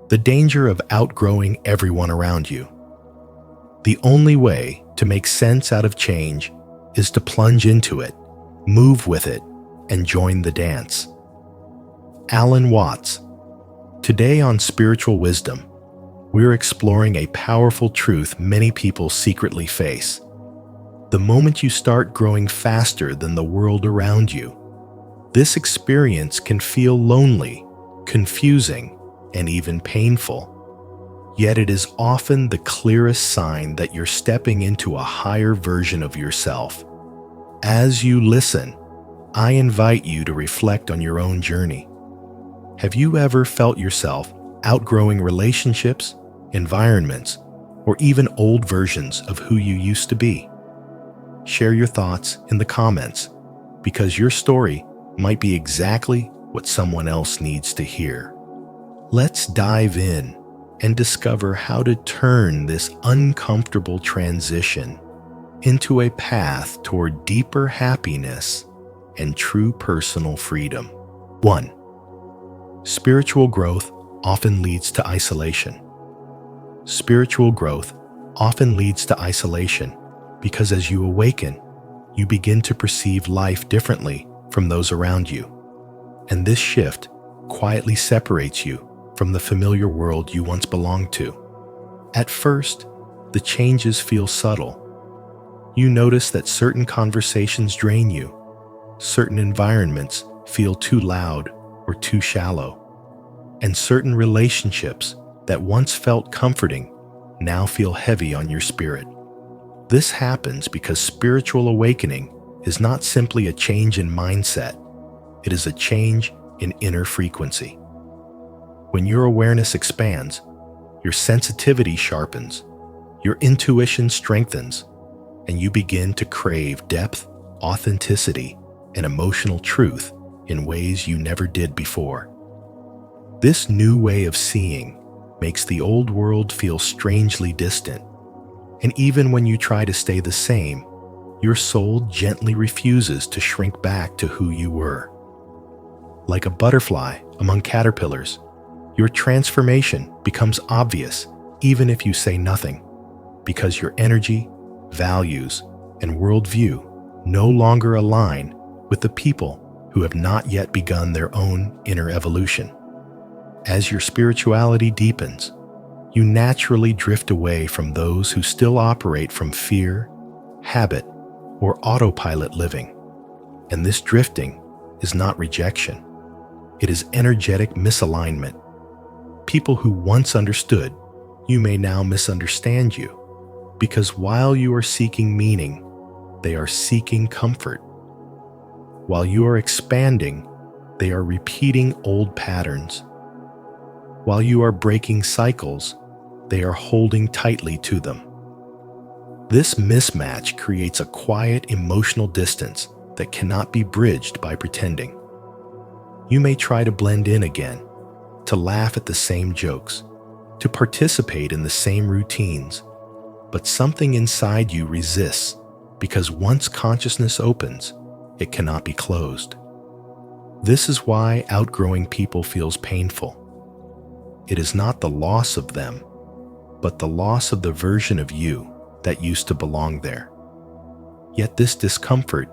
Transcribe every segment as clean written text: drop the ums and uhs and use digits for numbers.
The danger of outgrowing everyone around you. The only way to make sense out of change is to plunge into it, move with it, and join the dance. Alan Watts. Today on Spiritual Wisdom, we're exploring a powerful truth many people secretly face. The moment you start growing faster than the world around you, this experience can feel lonely, confusing, and even painful. Yet it is often the clearest sign that you're stepping into a higher version of yourself. As you listen, I invite you to reflect on your own journey. Have you ever felt yourself outgrowing relationships, environments, or even old versions of who you used to be? Share your thoughts in the comments, because your story might be exactly what someone else needs to hear. Let's dive in and discover how to turn this uncomfortable transition into a path toward deeper happiness and true personal freedom. 1. Spiritual growth often leads to isolation. Spiritual growth often leads to isolation because as you awaken, you begin to perceive life differently from those around you. And this shift quietly separates you from the familiar world you once belonged to. At first, the changes feel subtle. You notice that certain conversations drain you, certain environments feel too loud or too shallow, and certain relationships that once felt comforting now feel heavy on your spirit. This happens because spiritual awakening is not simply a change in mindset, it is a change in inner frequency. When your awareness expands, your sensitivity sharpens, your intuition strengthens, and you begin to crave depth, authenticity, and emotional truth in ways you never did before. This new way of seeing makes the old world feel strangely distant, and even when you try to stay the same, your soul gently refuses to shrink back to who you were. Like a butterfly among caterpillars, your transformation becomes obvious even if you say nothing, because your energy, values, and worldview no longer align with the people who have not yet begun their own inner evolution. As your spirituality deepens, you naturally drift away from those who still operate from fear, habit, or autopilot living. And this drifting is not rejection. It is energetic misalignment. People who once understood you may now misunderstand you, because while you are seeking meaning, they are seeking comfort. While you are expanding, they are repeating old patterns. While you are breaking cycles, they are holding tightly to them. This mismatch creates a quiet emotional distance that cannot be bridged by pretending. You may try to blend in again, to laugh at the same jokes, to participate in the same routines, but something inside you resists because once consciousness opens, it cannot be closed. This is why outgrowing people feels painful. It is not the loss of them, but the loss of the version of you that used to belong there. Yet this discomfort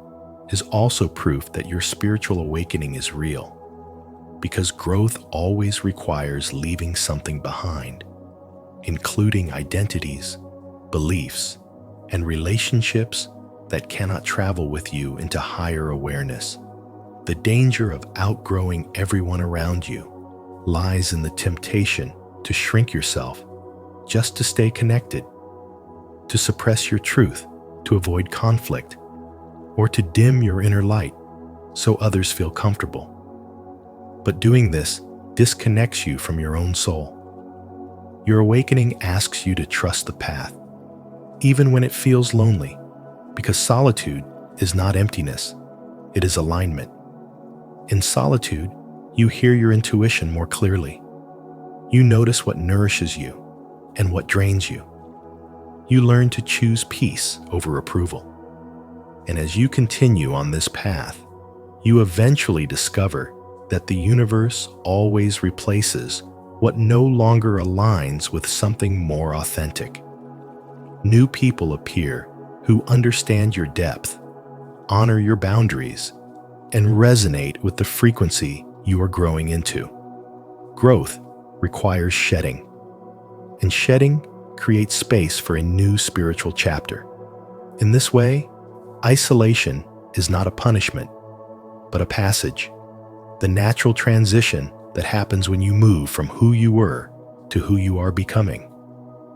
is also proof that your spiritual awakening is real, because growth always requires leaving something behind, including identities, beliefs, and relationships that cannot travel with you into higher awareness. The danger of outgrowing everyone around you lies in the temptation to shrink yourself just to stay connected, to suppress your truth to avoid conflict, or to dim your inner light so others feel comfortable. But doing this disconnects you from your own soul. Your awakening asks you to trust the path, even when it feels lonely, because solitude is not emptiness, it is alignment. In solitude, you hear your intuition more clearly. You notice what nourishes you and what drains you. You learn to choose peace over approval. And as you continue on this path, you eventually discover that the universe always replaces what no longer aligns with something more authentic. New people appear who understand your depth, honor your boundaries, and resonate with the frequency you are growing into. Growth requires shedding, and shedding creates space for a new spiritual chapter. In this way, isolation is not a punishment, but a passage, the natural transition that happens when you move from who you were to who you are becoming.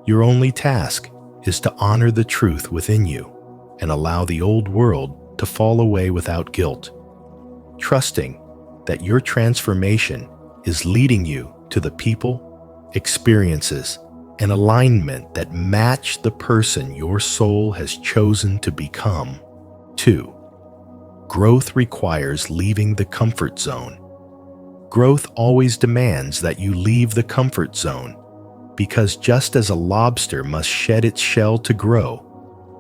Your only task is to honor the truth within you and allow the old world to fall away without guilt, trusting that your transformation is leading you to the people, experiences, and alignment that match the person your soul has chosen to become. 2. Growth requires leaving the comfort zone. Growth always demands that you leave the comfort zone, because just as a lobster must shed its shell to grow,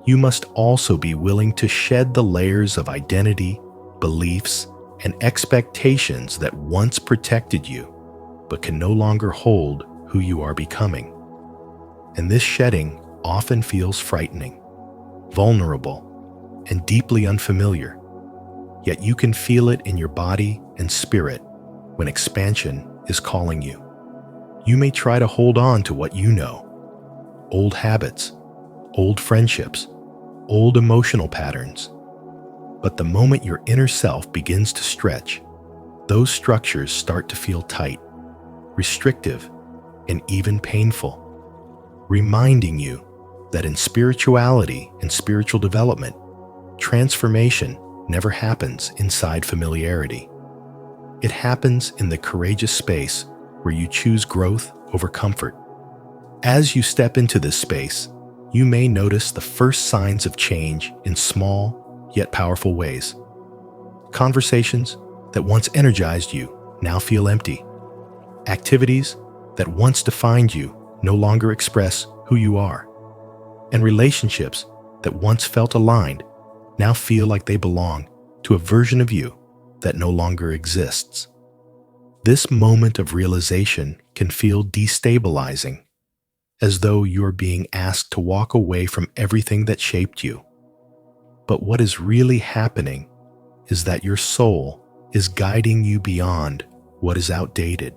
you must also be willing to shed the layers of identity, beliefs, and expectations that once protected you, but can no longer hold who you are becoming. And this shedding often feels frightening, vulnerable, and deeply unfamiliar. Yet you can feel it in your body and spirit when expansion is calling you. You may try to hold on to what you know, old habits, old friendships, old emotional patterns. But the moment your inner self begins to stretch, those structures start to feel tight, restrictive, and even painful, reminding you that in spirituality and spiritual development, transformation never happens inside familiarity. It happens in the courageous space where you choose growth over comfort. As you step into this space, you may notice the first signs of change in small yet powerful ways. Conversations that once energized you now feel empty. Activities that once defined you no longer express who you are. And relationships that once felt aligned now feel like they belong to a version of you that no longer exists. This moment of realization can feel destabilizing, as though you're being asked to walk away from everything that shaped you. But what is really happening is that your soul is guiding you beyond what is outdated,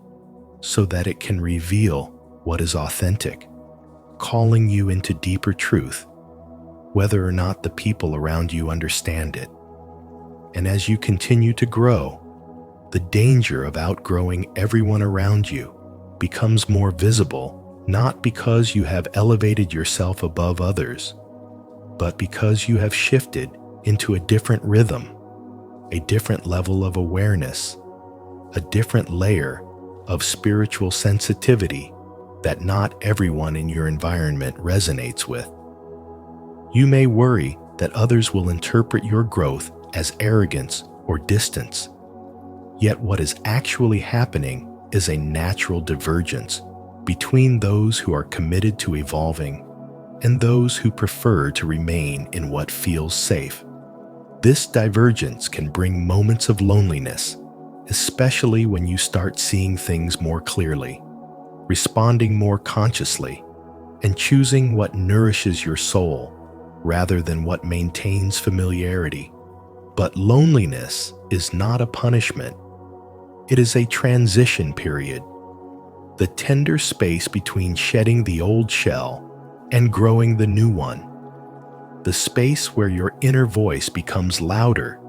so that it can reveal what is authentic, calling you into deeper truth, whether or not the people around you understand it. And as you continue to grow, the danger of outgrowing everyone around you becomes more visible, not because you have elevated yourself above others, but because you have shifted into a different rhythm, a different level of awareness, a different layer of spiritual sensitivity that not everyone in your environment resonates with. You may worry that others will interpret your growth as arrogance or distance. Yet what is actually happening is a natural divergence between those who are committed to evolving and those who prefer to remain in what feels safe. This divergence can bring moments of loneliness, especially when you start seeing things more clearly, responding more consciously, and choosing what nourishes your soul rather than what maintains familiarity. But loneliness is not a punishment. It is a transition period, the tender space between shedding the old shell and growing the new one, the space where your inner voice becomes louder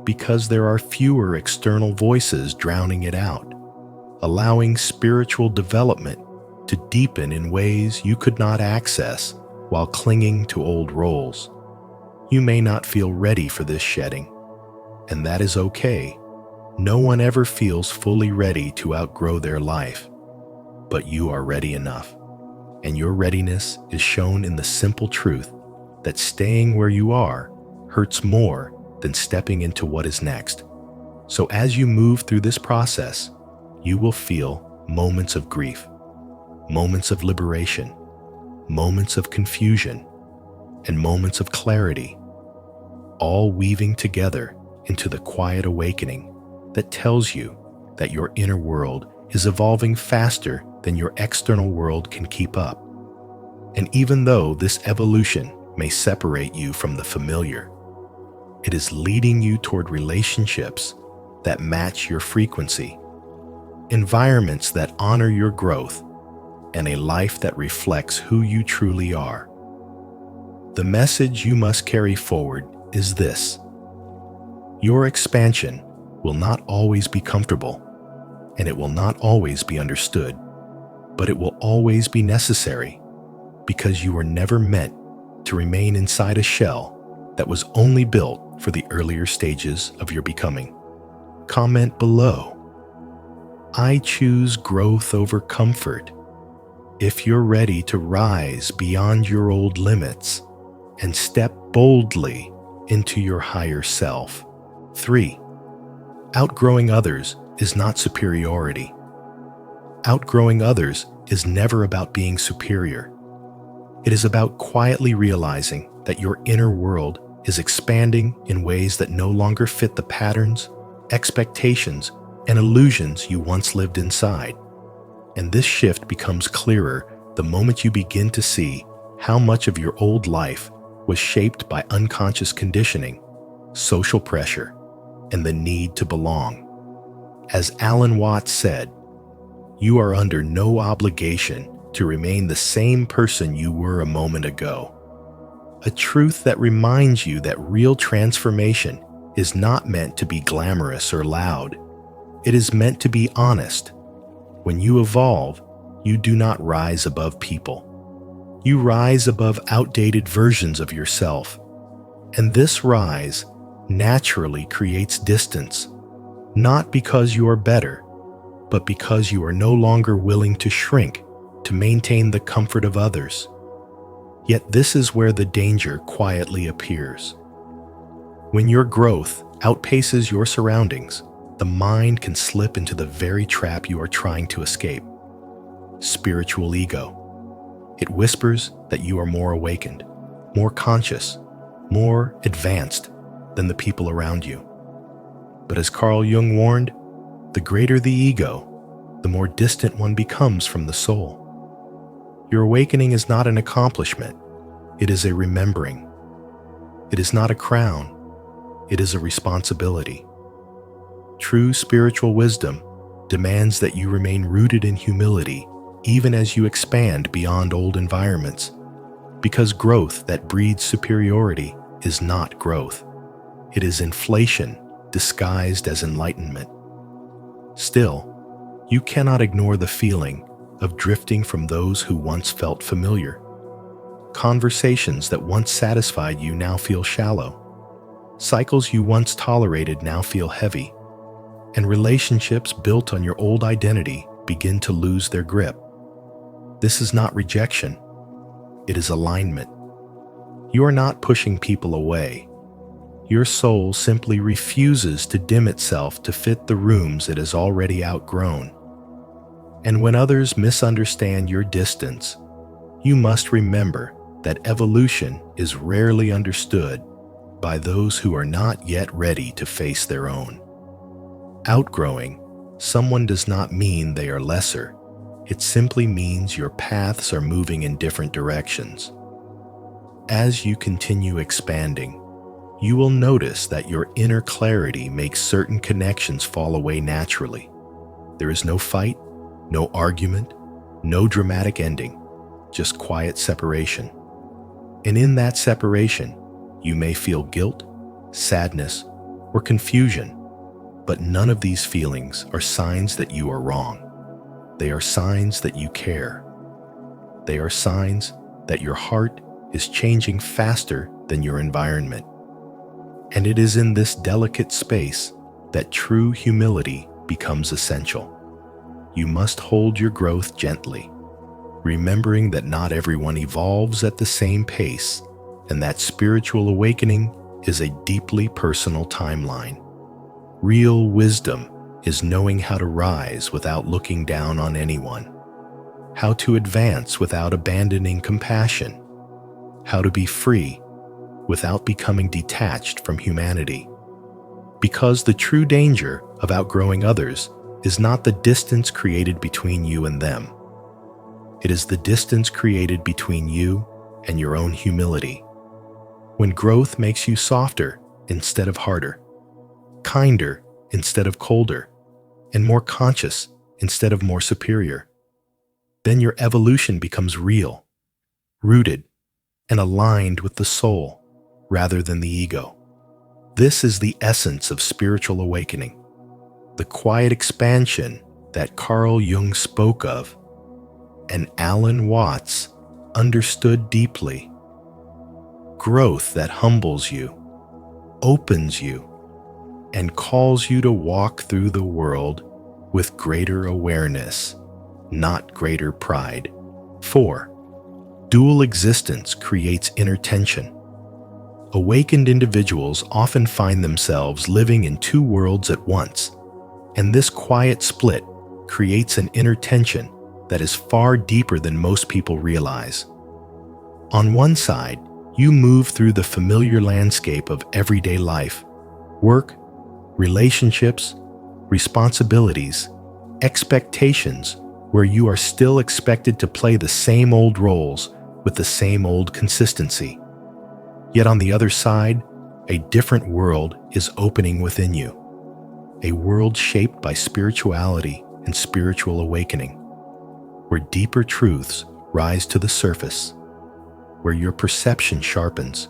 because there are fewer external voices drowning it out, allowing spiritual development to deepen in ways you could not access while clinging to old roles. You may not feel ready for this shedding, and that is okay. No one ever feels fully ready to outgrow their life, but you are ready enough, and your readiness is shown in the simple truth that staying where you are hurts more than stepping into what is next. So as you move through this process, you will feel moments of grief, moments of liberation, moments of confusion, and moments of clarity, all weaving together into the quiet awakening that tells you that your inner world is evolving faster than your external world can keep up. And even though this evolution may separate you from the familiar, it is leading you toward relationships that match your frequency, environments that honor your growth, and a life that reflects who you truly are. The message you must carry forward is this: your expansion will not always be comfortable, and it will not always be understood, but it will always be necessary, because you were never meant to remain inside a shell that was only built for the earlier stages of your becoming. Comment below: I choose growth over comfort. If you're ready to rise beyond your old limits and step boldly into your higher self. 3. Outgrowing others is not superiority. Outgrowing others is never about being superior. It is about quietly realizing that your inner world is expanding in ways that no longer fit the patterns, expectations, and illusions you once lived inside. And this shift becomes clearer the moment you begin to see how much of your old life was shaped by unconscious conditioning, social pressure, and the need to belong. As Alan Watts said, you are under no obligation to remain the same person you were a moment ago. A truth that reminds you that real transformation is not meant to be glamorous or loud. It is meant to be honest. When you evolve, you do not rise above people. You rise above outdated versions of yourself. And this rise naturally creates distance, not because you are better, but because you are no longer willing to shrink to maintain the comfort of others. Yet this is where the danger quietly appears. When your growth outpaces your surroundings, the mind can slip into the very trap you are trying to escape. Spiritual ego. It whispers that you are more awakened, more conscious, more advanced than the people around you. But as Carl Jung warned, the greater the ego, the more distant one becomes from the soul. Your awakening is not an accomplishment, it is a remembering. It is not a crown, it is a responsibility. True spiritual wisdom demands that you remain rooted in humility even as you expand beyond old environments, because growth that breeds superiority is not growth. It is inflation disguised as enlightenment. Still, you cannot ignore the feeling of drifting from those who once felt familiar. Conversations that once satisfied you now feel shallow. Cycles you once tolerated now feel heavy. And relationships built on your old identity begin to lose their grip. This is not rejection. It is alignment. You are not pushing people away. Your soul simply refuses to dim itself to fit the rooms it has already outgrown. And when others misunderstand your distance, you must remember that evolution is rarely understood by those who are not yet ready to face their own. Outgrowing someone does not mean they are lesser. It simply means your paths are moving in different directions. As you continue expanding, you will notice that your inner clarity makes certain connections fall away naturally. There is no fight, no argument, no dramatic ending, just quiet separation. And in that separation, you may feel guilt, sadness, or confusion. But none of these feelings are signs that you are wrong. They are signs that you care. They are signs that your heart is changing faster than your environment. And it is in this delicate space that true humility becomes essential. You must hold your growth gently, remembering that not everyone evolves at the same pace, and that spiritual awakening is a deeply personal timeline. Real wisdom is knowing how to rise without looking down on anyone, how to advance without abandoning compassion, how to be free without becoming detached from humanity. Because the true danger of outgrowing others is not the distance created between you and them, It is the distance created between you and your own humility. When growth makes you softer instead of harder, kinder instead of colder, and more conscious instead of more superior, then your evolution becomes real, rooted, and aligned with the soul rather than the ego. This is the essence of spiritual awakening, the quiet expansion that Carl Jung spoke of and Alan Watts understood deeply. Growth that humbles you, opens you, and calls you to walk through the world with greater awareness, not greater pride. 4. Dual existence creates inner tension. Awakened individuals often find themselves living in two worlds at once, and this quiet split creates an inner tension that is far deeper than most people realize. On one side, you move through the familiar landscape of everyday life, work, relationships, responsibilities, expectations, where you are still expected to play the same old roles with the same old consistency. Yet on the other side, a different world is opening within you, a world shaped by spirituality and spiritual awakening, where deeper truths rise to the surface, where your perception sharpens,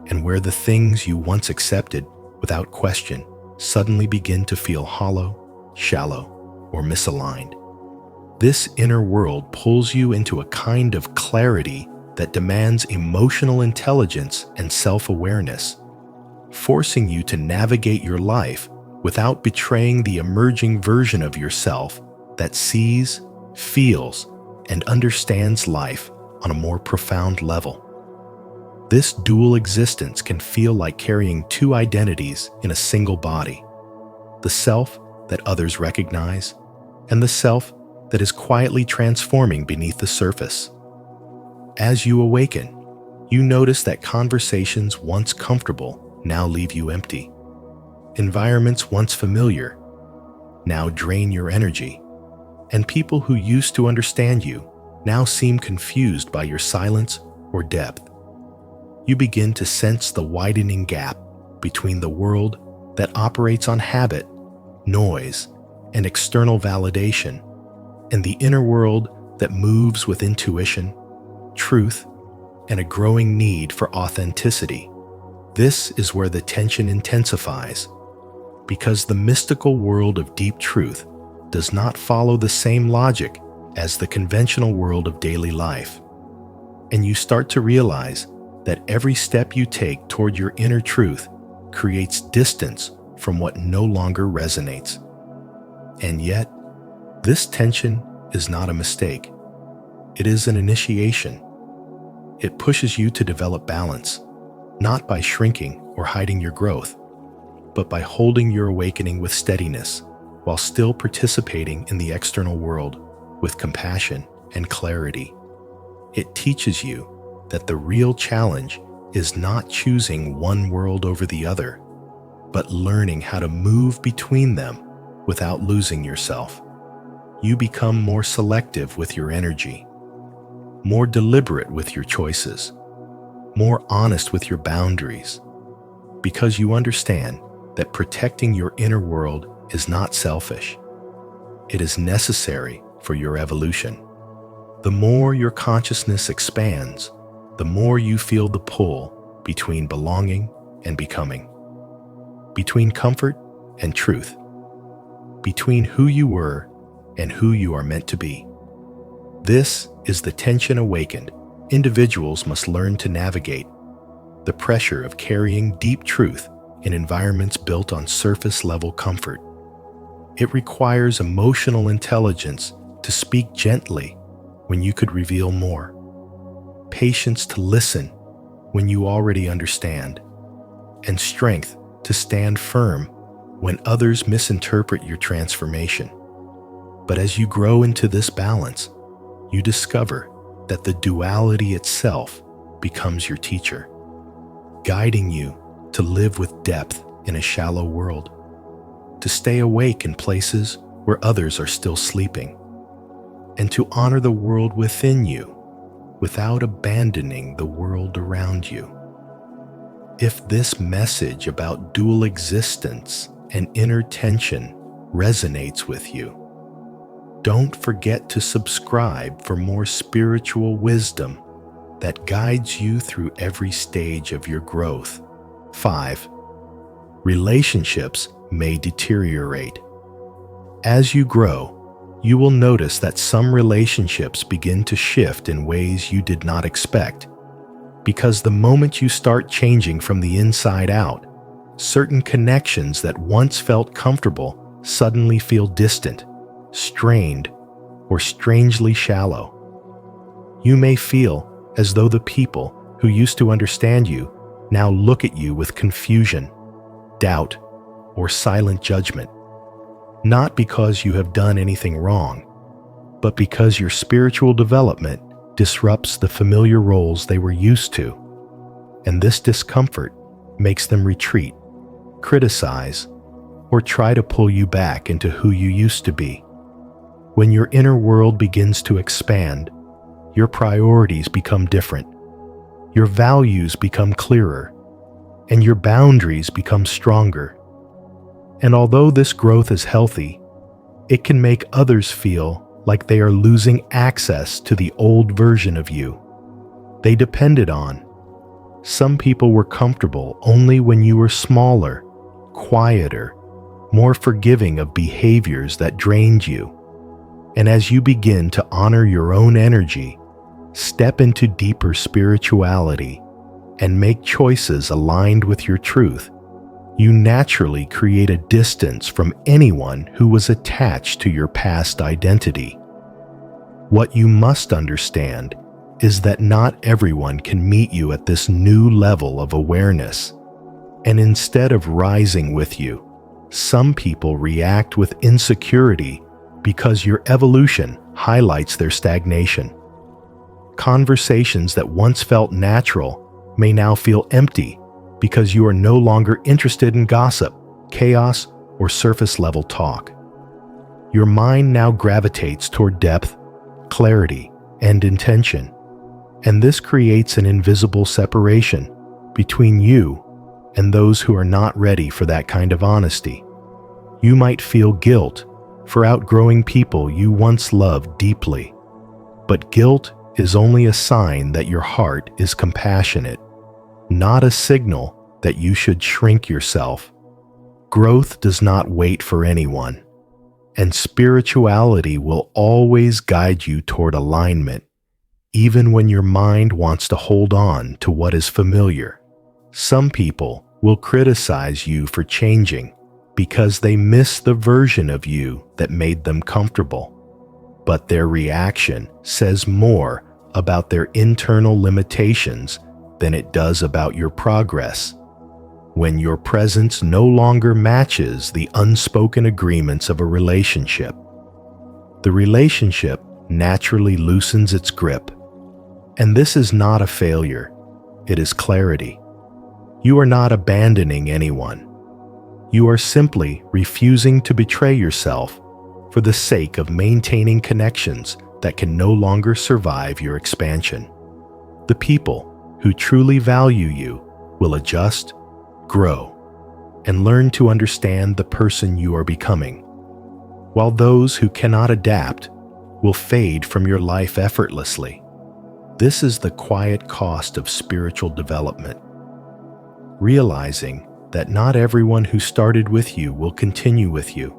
and where the things you once accepted without question suddenly begin to feel hollow, shallow, or misaligned. This inner world pulls you into a kind of clarity that demands emotional intelligence and self-awareness, forcing you to navigate your life without betraying the emerging version of yourself that sees, feels, and understands life on a more profound level. This dual existence can feel like carrying two identities in a single body: the self that others recognize, and the self that is quietly transforming beneath the surface. As you awaken, you notice that conversations once comfortable now leave you empty. Environments once familiar now drain your energy, and people who used to understand you now seem confused by your silence or depth. You begin to sense the widening gap between the world that operates on habit, noise, and external validation, and the inner world that moves with intuition, truth, and a growing need for authenticity. This is where the tension intensifies, because the mystical world of deep truth does not follow the same logic as the conventional world of daily life. And you start to realize that every step you take toward your inner truth creates distance from what no longer resonates. And yet, this tension is not a mistake. It is an initiation. It pushes you to develop balance, not by shrinking or hiding your growth, but by holding your awakening with steadiness while still participating in the external world with compassion and clarity. It teaches you that the real challenge is not choosing one world over the other, but learning how to move between them without losing yourself. You become more selective with your energy, more deliberate with your choices, more honest with your boundaries, because you understand that protecting your inner world is not selfish. It is necessary for your evolution. The more your consciousness expands, the more you feel the pull between belonging and becoming, between comfort and truth, between who you were and who you are meant to be. This is the tension awakened individuals must learn to navigate: the pressure of carrying deep truth in environments built on surface-level comfort. It requires emotional intelligence to speak gently when you could reveal more, patience to listen when you already understand, and strength to stand firm when others misinterpret your transformation. But as you grow into this balance, you discover that the duality itself becomes your teacher, guiding you to live with depth in a shallow world, to stay awake in places where others are still sleeping, and to honor the world within you without abandoning the world around you. If this message about dual existence and inner tension resonates with you, don't forget to subscribe for more spiritual wisdom that guides you through every stage of your growth. 5. Relationships may deteriorate. As you grow, you will notice that some relationships begin to shift in ways you did not expect. Because the moment you start changing from the inside out, certain connections that once felt comfortable suddenly feel distant, strained, or strangely shallow. You may feel as though the people who used to understand you now look at you with confusion, doubt, or silent judgment. Not because you have done anything wrong, but because your spiritual development disrupts the familiar roles they were used to, and this discomfort makes them retreat, criticize, or try to pull you back into who you used to be. When your inner world begins to expand, your priorities become different, your values become clearer, and your boundaries become stronger. And although this growth is healthy, it can make others feel like they are losing access to the old version of you they depended on. Some people were comfortable only when you were smaller, quieter, more forgiving of behaviors that drained you. And as you begin to honor your own energy, step into deeper spirituality, and make choices aligned with your truth, you naturally create a distance from anyone who was attached to your past identity. What you must understand is that not everyone can meet you at this new level of awareness. And instead of rising with you, some people react with insecurity because your evolution highlights their stagnation. Conversations that once felt natural may now feel empty because you are no longer interested in gossip, chaos, or surface-level talk. Your mind now gravitates toward depth, clarity, and intention, and this creates an invisible separation between you and those who are not ready for that kind of honesty. You might feel guilt for outgrowing people you once loved deeply, but guilt is only a sign that your heart is compassionate, not a signal that you should shrink yourself. Growth does not wait for anyone, and spirituality will always guide you toward alignment, even when your mind wants to hold on to what is familiar. Some people will criticize you for changing because they miss the version of you that made them comfortable, but their reaction says more about their internal limitations than it does about your progress. When your presence no longer matches the unspoken agreements of a relationship, the relationship naturally loosens its grip. And this is not a failure, it is clarity. You are not abandoning anyone. You are simply refusing to betray yourself for the sake of maintaining connections that can no longer survive your expansion. The people who truly value you will adjust, grow, and learn to understand the person you are becoming, while those who cannot adapt will fade from your life effortlessly. This is the quiet cost of spiritual development. Realizing that not everyone who started with you will continue with you,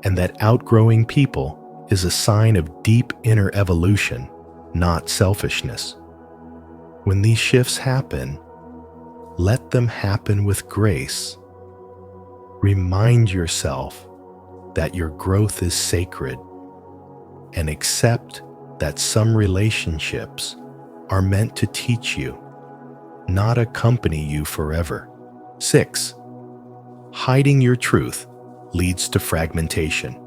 and that outgrowing people is a sign of deep inner evolution, not selfishness. When these shifts happen, let them happen with grace. Remind yourself that your growth is sacred, and accept that some relationships are meant to teach you, not accompany you forever. 6. Hiding your truth leads to fragmentation.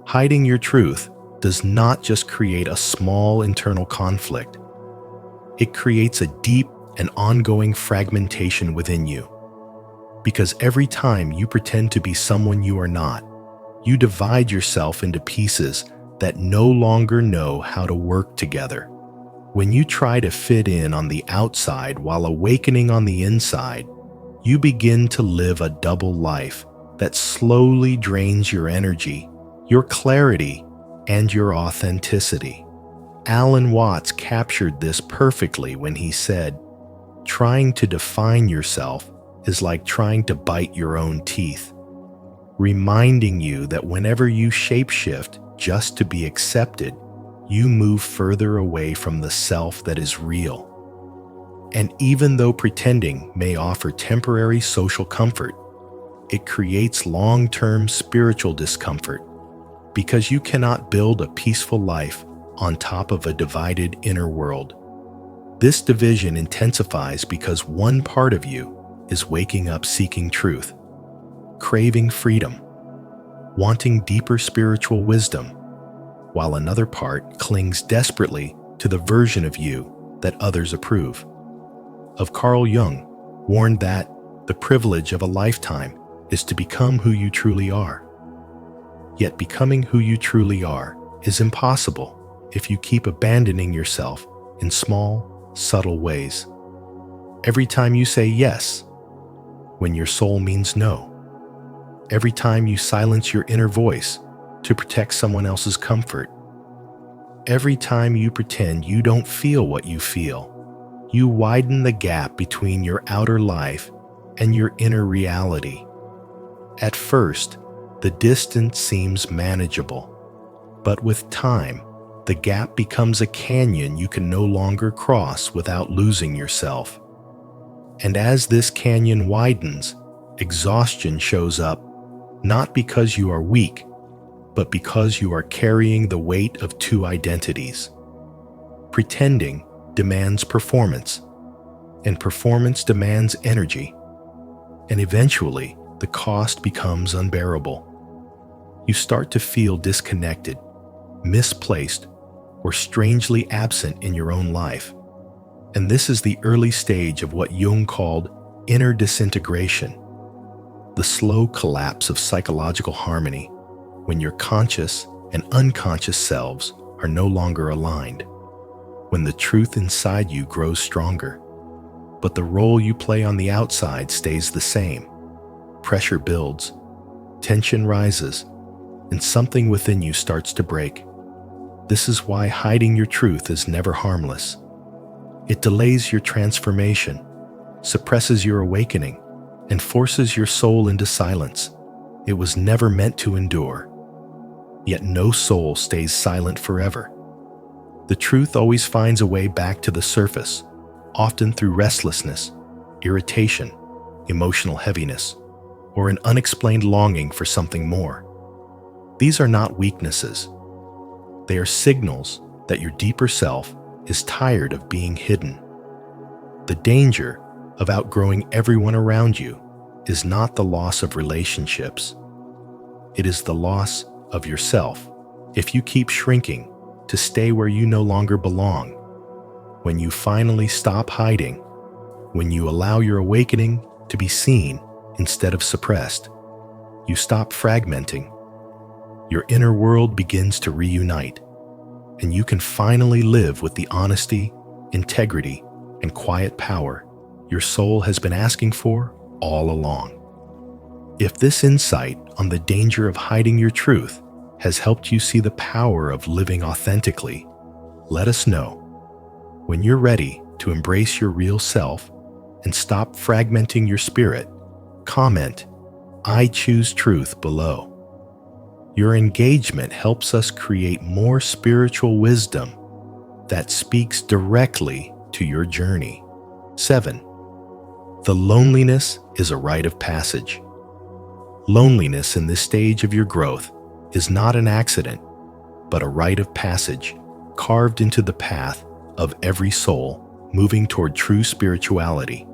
Hiding your truth does not just create a small internal conflict. It creates a deep and ongoing fragmentation within you. Because every time you pretend to be someone you are not, you divide yourself into pieces that no longer know how to work together. When you try to fit in on the outside while awakening on the inside, you begin to live a double life that slowly drains your energy, your clarity, and your authenticity. Alan Watts captured this perfectly when he said, "Trying to define yourself is like trying to bite your own teeth," reminding you that whenever you shapeshift just to be accepted, you move further away from the self that is real. And even though pretending may offer temporary social comfort, it creates long-term spiritual discomfort because you cannot build a peaceful life on top of a divided inner world. This division intensifies because one part of you is waking up seeking truth, craving freedom, wanting deeper spiritual wisdom, while another part clings desperately to the version of you that others approve. Of Carl Jung warned that the privilege of a lifetime is to become who you truly are. Yet becoming who you truly are is impossible if you keep abandoning yourself in small, subtle ways. Every time you say yes, when your soul means no. Every time you silence your inner voice to protect someone else's comfort. Every time you pretend you don't feel what you feel, you widen the gap between your outer life and your inner reality. At first, the distance seems manageable, but with time, the gap becomes a canyon you can no longer cross without losing yourself. And as this canyon widens, exhaustion shows up, not because you are weak, but because you are carrying the weight of two identities. Pretending demands performance, and performance demands energy, and eventually the cost becomes unbearable. You start to feel disconnected, misplaced, or strangely absent in your own life. And this is the early stage of what Jung called inner disintegration, the slow collapse of psychological harmony when your conscious and unconscious selves are no longer aligned, when the truth inside you grows stronger, but the role you play on the outside stays the same. Pressure builds, tension rises, and something within you starts to break. This is why hiding your truth is never harmless. It delays your transformation, suppresses your awakening, and forces your soul into silence. It was never meant to endure. Yet no soul stays silent forever. The truth always finds a way back to the surface, often through restlessness, irritation, emotional heaviness, or an unexplained longing for something more. These are not weaknesses. They are signals that your deeper self is tired of being hidden. The danger of outgrowing everyone around you is not the loss of relationships. It is the loss of yourself. If you keep shrinking to stay where you no longer belong, when you finally stop hiding, when you allow your awakening to be seen instead of suppressed, you stop fragmenting. Your inner world begins to reunite, and you can finally live with the honesty, integrity, and quiet power your soul has been asking for all along. If this insight on the danger of hiding your truth has helped you see the power of living authentically, let us know. When you're ready to embrace your real self and stop fragmenting your spirit, comment, "I choose truth" below. Your engagement helps us create more spiritual wisdom that speaks directly to your journey. 7. The loneliness is a rite of passage. Loneliness in this stage of your growth is not an accident, but a rite of passage carved into the path of every soul moving toward true spirituality.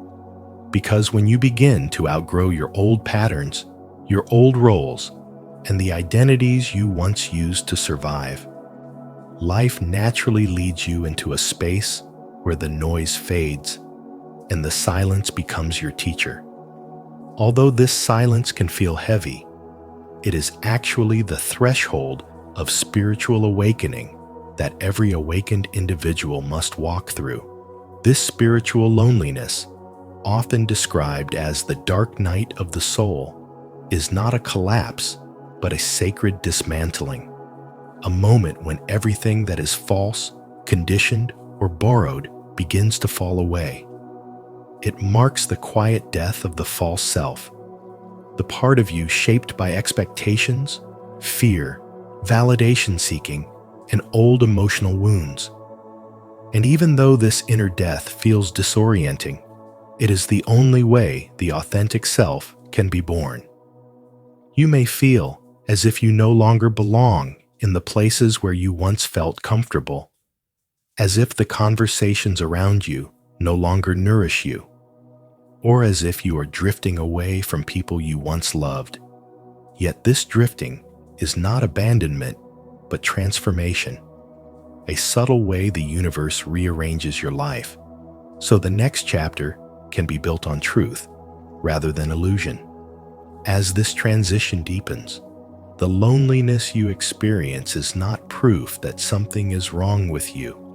Because when you begin to outgrow your old patterns, your old roles, and the identities you once used to survive, life naturally leads you into a space where the noise fades and the silence becomes your teacher. Although this silence can feel heavy, it is actually the threshold of spiritual awakening that every awakened individual must walk through. This spiritual loneliness, often described as the dark night of the soul, is not a collapse, but a sacred dismantling, a moment when everything that is false, conditioned, or borrowed begins to fall away. It marks the quiet death of the false self, the part of you shaped by expectations, fear, validation seeking, and old emotional wounds. And even though this inner death feels disorienting, it is the only way the authentic self can be born. You may feel as if you no longer belong in the places where you once felt comfortable, as if the conversations around you no longer nourish you, or as if you are drifting away from people you once loved. Yet this drifting is not abandonment, but transformation, a subtle way the universe rearranges your life, so the next chapter can be built on truth rather than illusion. As this transition deepens, the loneliness you experience is not proof that something is wrong with you,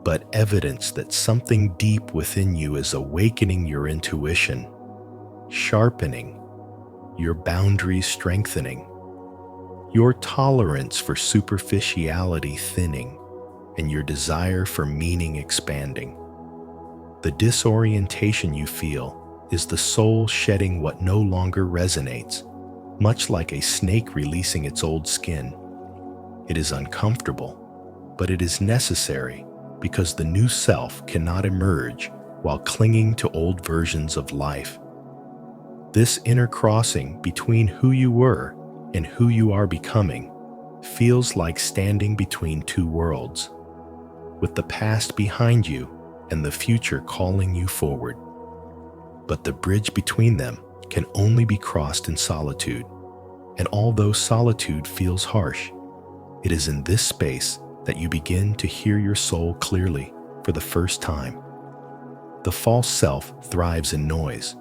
but evidence that something deep within you is awakening your intuition, sharpening, your boundaries strengthening, your tolerance for superficiality thinning, and your desire for meaning expanding. The disorientation you feel is the soul shedding what no longer resonates, much like a snake releasing its old skin. It is uncomfortable, but it is necessary because the new self cannot emerge while clinging to old versions of life. This inner crossing between who you were and who you are becoming feels like standing between two worlds, with the past behind you and the future calling you forward. But the bridge between them can only be crossed in solitude, and although solitude feels harsh, it is in this space that you begin to hear your soul clearly for the first time. The false self thrives in noise,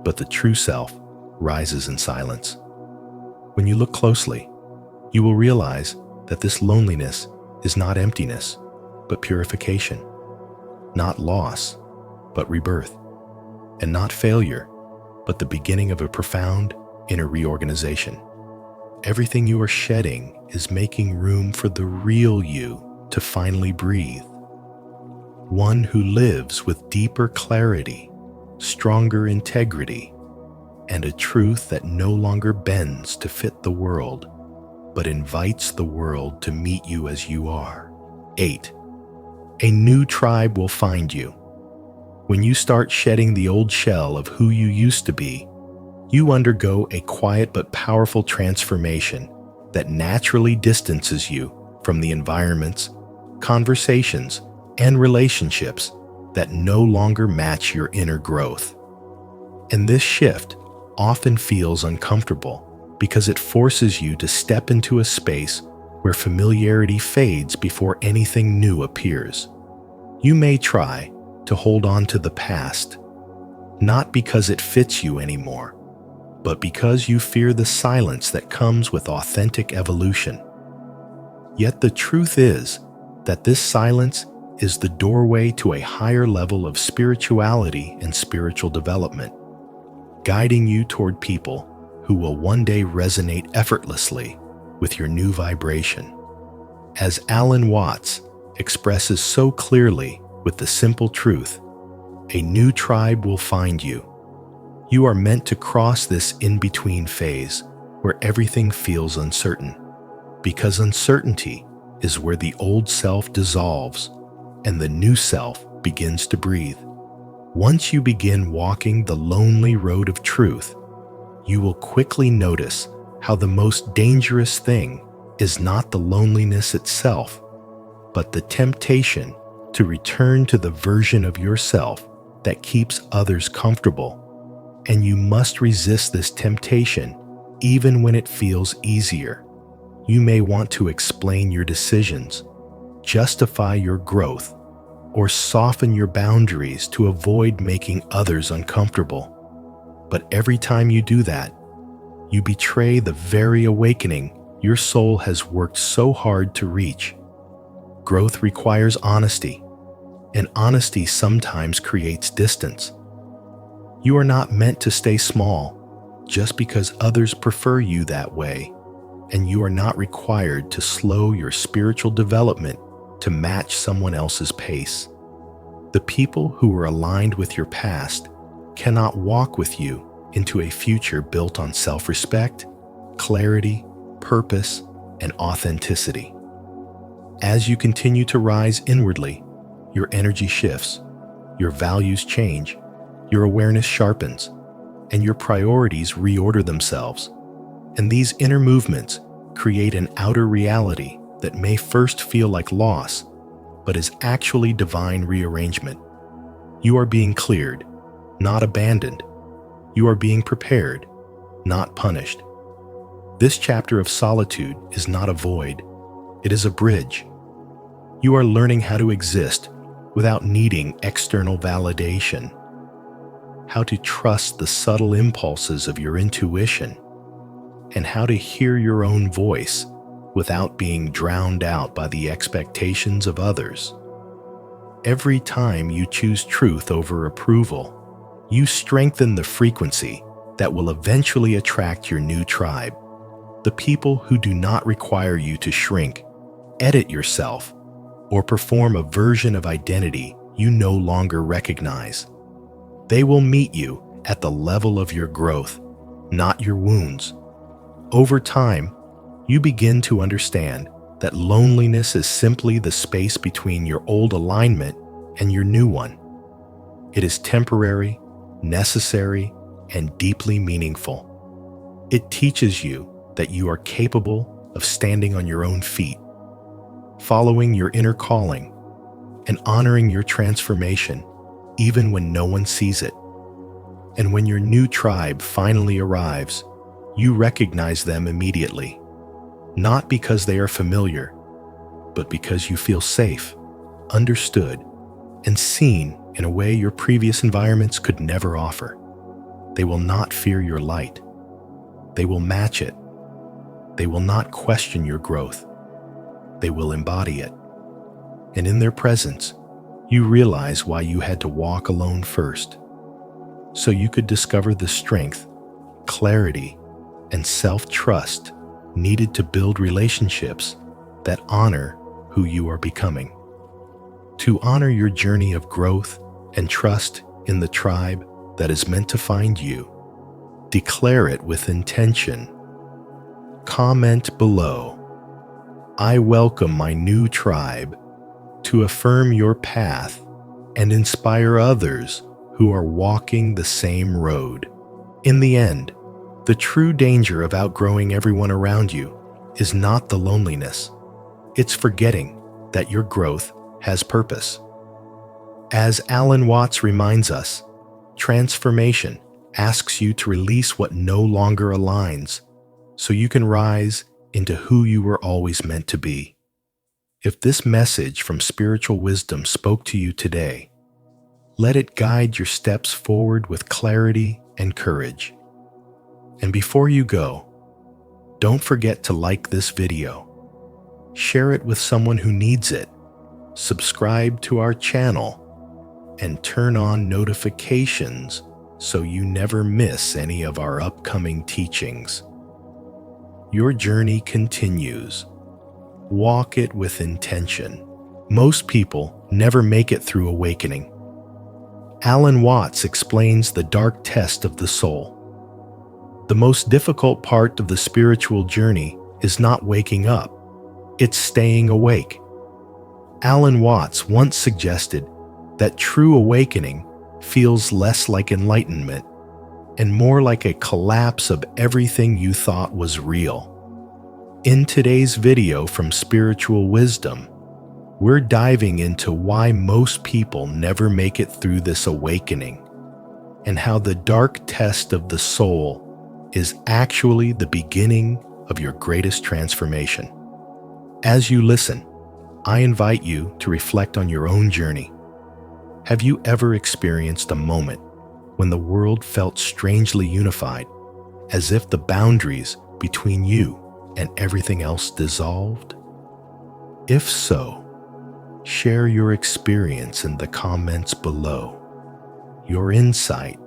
but the true self rises in silence. When you look closely, you will realize that this loneliness is not emptiness, but purification, not loss, but rebirth, and not failure, but the beginning of a profound inner reorganization. Everything you are shedding is making room for the real you to finally breathe. One who lives with deeper clarity, stronger integrity, and a truth that no longer bends to fit the world, but invites the world to meet you as you are. 8. A new tribe will find you. When you start shedding the old shell of who you used to be, you undergo a quiet but powerful transformation that naturally distances you from the environments, conversations, and relationships that no longer match your inner growth. And this shift often feels uncomfortable because it forces you to step into a space where familiarity fades before anything new appears. You may try to hold on to the past, not because it fits you anymore, but because you fear the silence that comes with authentic evolution. Yet the truth is that this silence is the doorway to a higher level of spirituality and spiritual development, guiding you toward people who will one day resonate effortlessly with your new vibration. As Alan Watts expresses so clearly with the simple truth, a new tribe will find you. You are meant to cross this in-between phase where everything feels uncertain, because uncertainty is where the old self dissolves and the new self begins to breathe. Once you begin walking the lonely road of truth, you will quickly notice how the most dangerous thing is not the loneliness itself, but the temptation to return to the version of yourself that keeps others comfortable. And you must resist this temptation even when it feels easier. You may want to explain your decisions, justify your growth, or soften your boundaries to avoid making others uncomfortable. But every time you do that, you betray the very awakening your soul has worked so hard to reach. Growth requires honesty, and honesty sometimes creates distance. You are not meant to stay small just because others prefer you that way, and you are not required to slow your spiritual development to match someone else's pace. The people who are aligned with your past cannot walk with you into a future built on self-respect, clarity, purpose, and authenticity. As you continue to rise inwardly, your energy shifts, your values change, your awareness sharpens, and your priorities reorder themselves. And these inner movements create an outer reality that may first feel like loss, but is actually divine rearrangement. You are being cleared, not abandoned. You are being prepared, not punished. This chapter of solitude is not a void, it is a bridge. You are learning how to exist without needing external validation, how to trust the subtle impulses of your intuition, and how to hear your own voice without being drowned out by the expectations of others. Every time you choose truth over approval, you strengthen the frequency that will eventually attract your new tribe. The people who do not require you to shrink, edit yourself, or perform a version of identity you no longer recognize. They will meet you at the level of your growth, not your wounds. Over time, you begin to understand that loneliness is simply the space between your old alignment and your new one. It is temporary, necessary, and deeply meaningful. It teaches you that you are capable of standing on your own feet, following your inner calling, and honoring your transformation even when no one sees it. And when your new tribe finally arrives, you recognize them immediately, not because they are familiar, but because you feel safe, understood, and seen in a way your previous environments could never offer. They will not fear your light. They will match it. They will not question your growth. They will embody it. And in their presence, you realize why you had to walk alone first, so you could discover the strength, clarity, and self-trust needed to build relationships that honor who you are becoming. To honor your journey of growth and trust in the tribe that is meant to find you, declare it with intention. Comment below, "I welcome my new tribe," to affirm your path and inspire others who are walking the same road. In the end, the true danger of outgrowing everyone around you is not the loneliness. It's forgetting that your growth has purpose. As Alan Watts reminds us, transformation asks you to release what no longer aligns so you can rise into who you were always meant to be. If this message from spiritual wisdom spoke to you today, let it guide your steps forward with clarity and courage. And before you go, don't forget to like this video, share it with someone who needs it, subscribe to our channel, and turn on notifications so you never miss any of our upcoming teachings. Your journey continues. Walk it with intention. Most people never make it through awakening. Alan Watts explains the dark test of the soul. The most difficult part of the spiritual journey is not waking up, it's staying awake. Alan Watts once suggested that true awakening feels less like enlightenment and more like a collapse of everything you thought was real. In today's video from Spiritual Wisdom, we're diving into why most people never make it through this awakening and how the dark test of the soul is actually the beginning of your greatest transformation. As you listen, I invite you to reflect on your own journey. Have you ever experienced a moment when the world felt strangely unified, as if the boundaries between you and everything else dissolved? If so, share your experience in the comments below. Your insight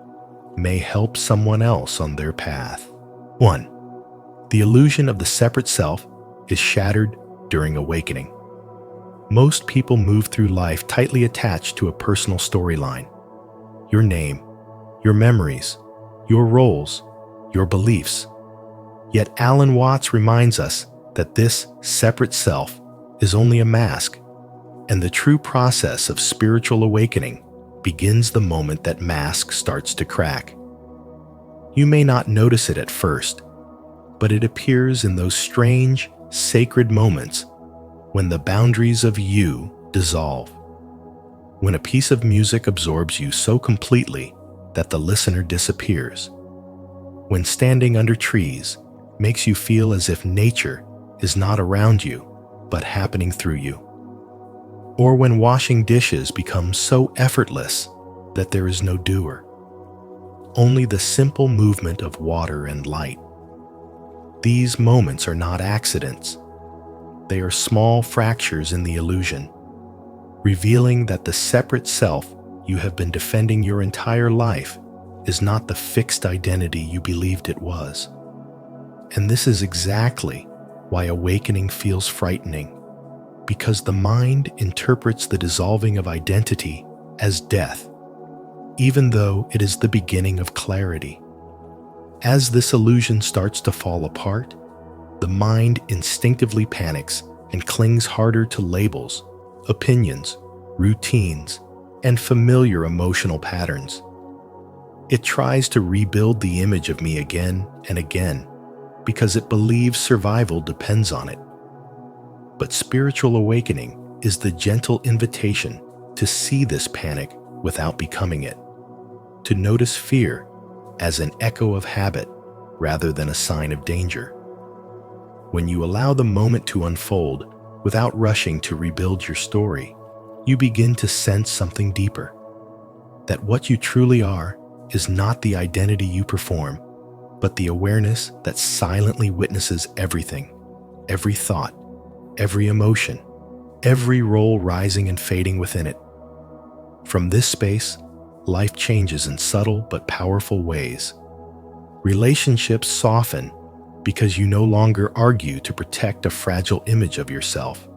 may help someone else on their path. 1. The illusion of the separate self is shattered during awakening. Most people move through life tightly attached to a personal storyline. Your name, your memories, your roles, your beliefs. Yet Alan Watts reminds us that this separate self is only a mask, and the true process of spiritual awakening begins the moment that mask starts to crack. You may not notice it at first, but it appears in those strange, sacred moments when the boundaries of you dissolve. When a piece of music absorbs you so completely that the listener disappears. When standing under trees makes you feel as if nature is not around you, but happening through you. Or when washing dishes becomes so effortless that there is no doer. Only the simple movement of water and light. These moments are not accidents. They are small fractures in the illusion, revealing that the separate self you have been defending your entire life is not the fixed identity you believed it was. And this is exactly why awakening feels frightening, because the mind interprets the dissolving of identity as death, even though it is the beginning of clarity. As this illusion starts to fall apart, the mind instinctively panics and clings harder to labels, opinions, routines, and familiar emotional patterns. It tries to rebuild the image of me again and again because it believes survival depends on it. But spiritual awakening is the gentle invitation to see this panic without becoming it, to notice fear as an echo of habit rather than a sign of danger. When you allow the moment to unfold without rushing to rebuild your story, you begin to sense something deeper. That what you truly are is not the identity you perform, but the awareness that silently witnesses everything, every thought, every emotion, every role rising and fading within it. From this space, life changes in subtle but powerful ways. Relationships soften because you no longer argue to protect a fragile image of yourself.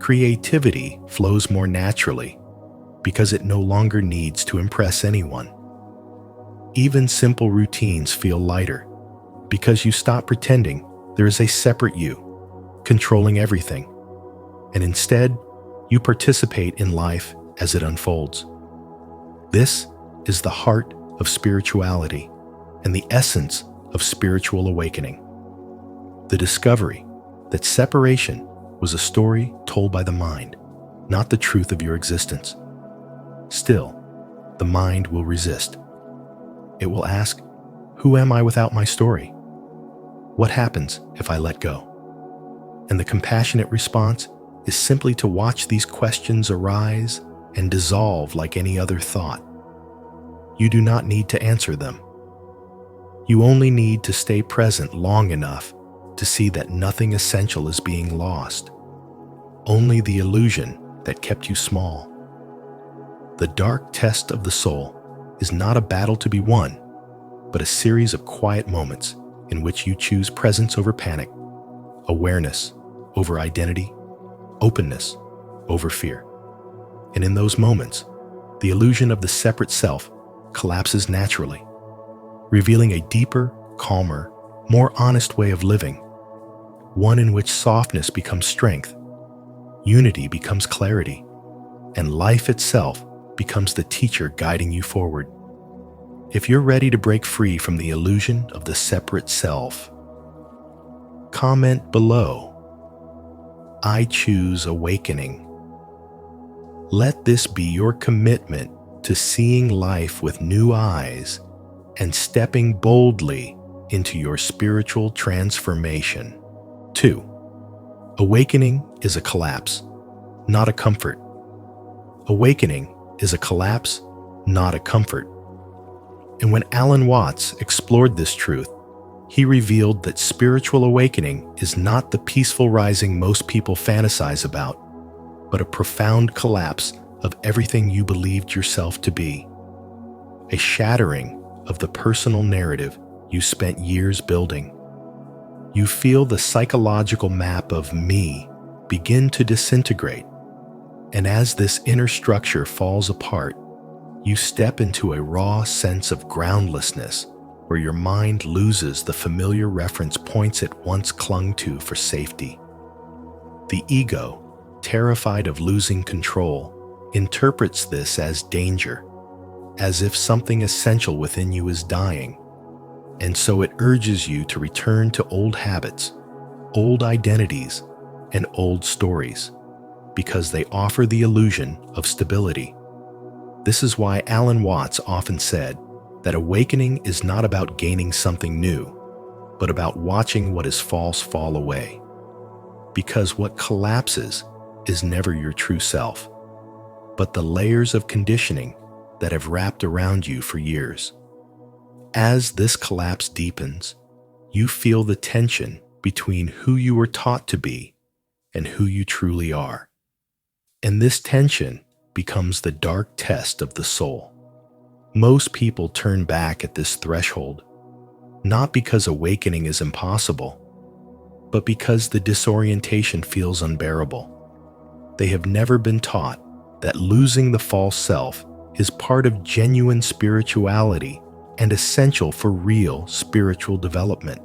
Creativity flows more naturally because it no longer needs to impress anyone. Even simple routines feel lighter because you stop pretending there is a separate you, controlling everything, and instead, you participate in life as it unfolds. This is the heart of spirituality and the essence of spiritual awakening. The discovery that separation was a story told by the mind, not the truth of your existence. Still, the mind will resist. It will ask, who am I without my story? What happens if I let go? And the compassionate response is simply to watch these questions arise and dissolve like any other thought. You do not need to answer them. You only need to stay present long enough to see that nothing essential is being lost, only the illusion that kept you small. The dark test of the soul is not a battle to be won, but a series of quiet moments in which you choose presence over panic, awareness over identity, openness over fear. And in those moments, the illusion of the separate self collapses naturally, revealing a deeper, calmer, more honest way of living, one in which softness becomes strength, unity becomes clarity, and life itself becomes the teacher guiding you forward. If you're ready to break free from the illusion of the separate self, comment below, I choose awakening. Let this be your commitment to seeing life with new eyes and stepping boldly into your spiritual transformation. 2. Awakening is a collapse, not a comfort. Awakening is a collapse, not a comfort. And when Alan Watts explored this truth, He revealed that spiritual awakening is not the peaceful rising most people fantasize about, but a profound collapse of everything you believed yourself to be. A shattering of the personal narrative you spent years building. You feel the psychological map of me begin to disintegrate, and as this inner structure falls apart, you step into a raw sense of groundlessness where your mind loses the familiar reference points it once clung to for safety. The ego, terrified of losing control, interprets this as danger, as if something essential within you is dying, and so it urges you to return to old habits, old identities, and old stories, because they offer the illusion of stability. This is why Alan Watts often said that awakening is not about gaining something new, but about watching what is false fall away. Because what collapses is never your true self, but the layers of conditioning that have wrapped around you for years. As this collapse deepens, you feel the tension between who you were taught to be and who you truly are. And this tension becomes the dark test of the soul. Most people turn back at this threshold, not because awakening is impossible, but because the disorientation feels unbearable. They have never been taught that losing the false self is part of genuine spirituality and essential for real spiritual development.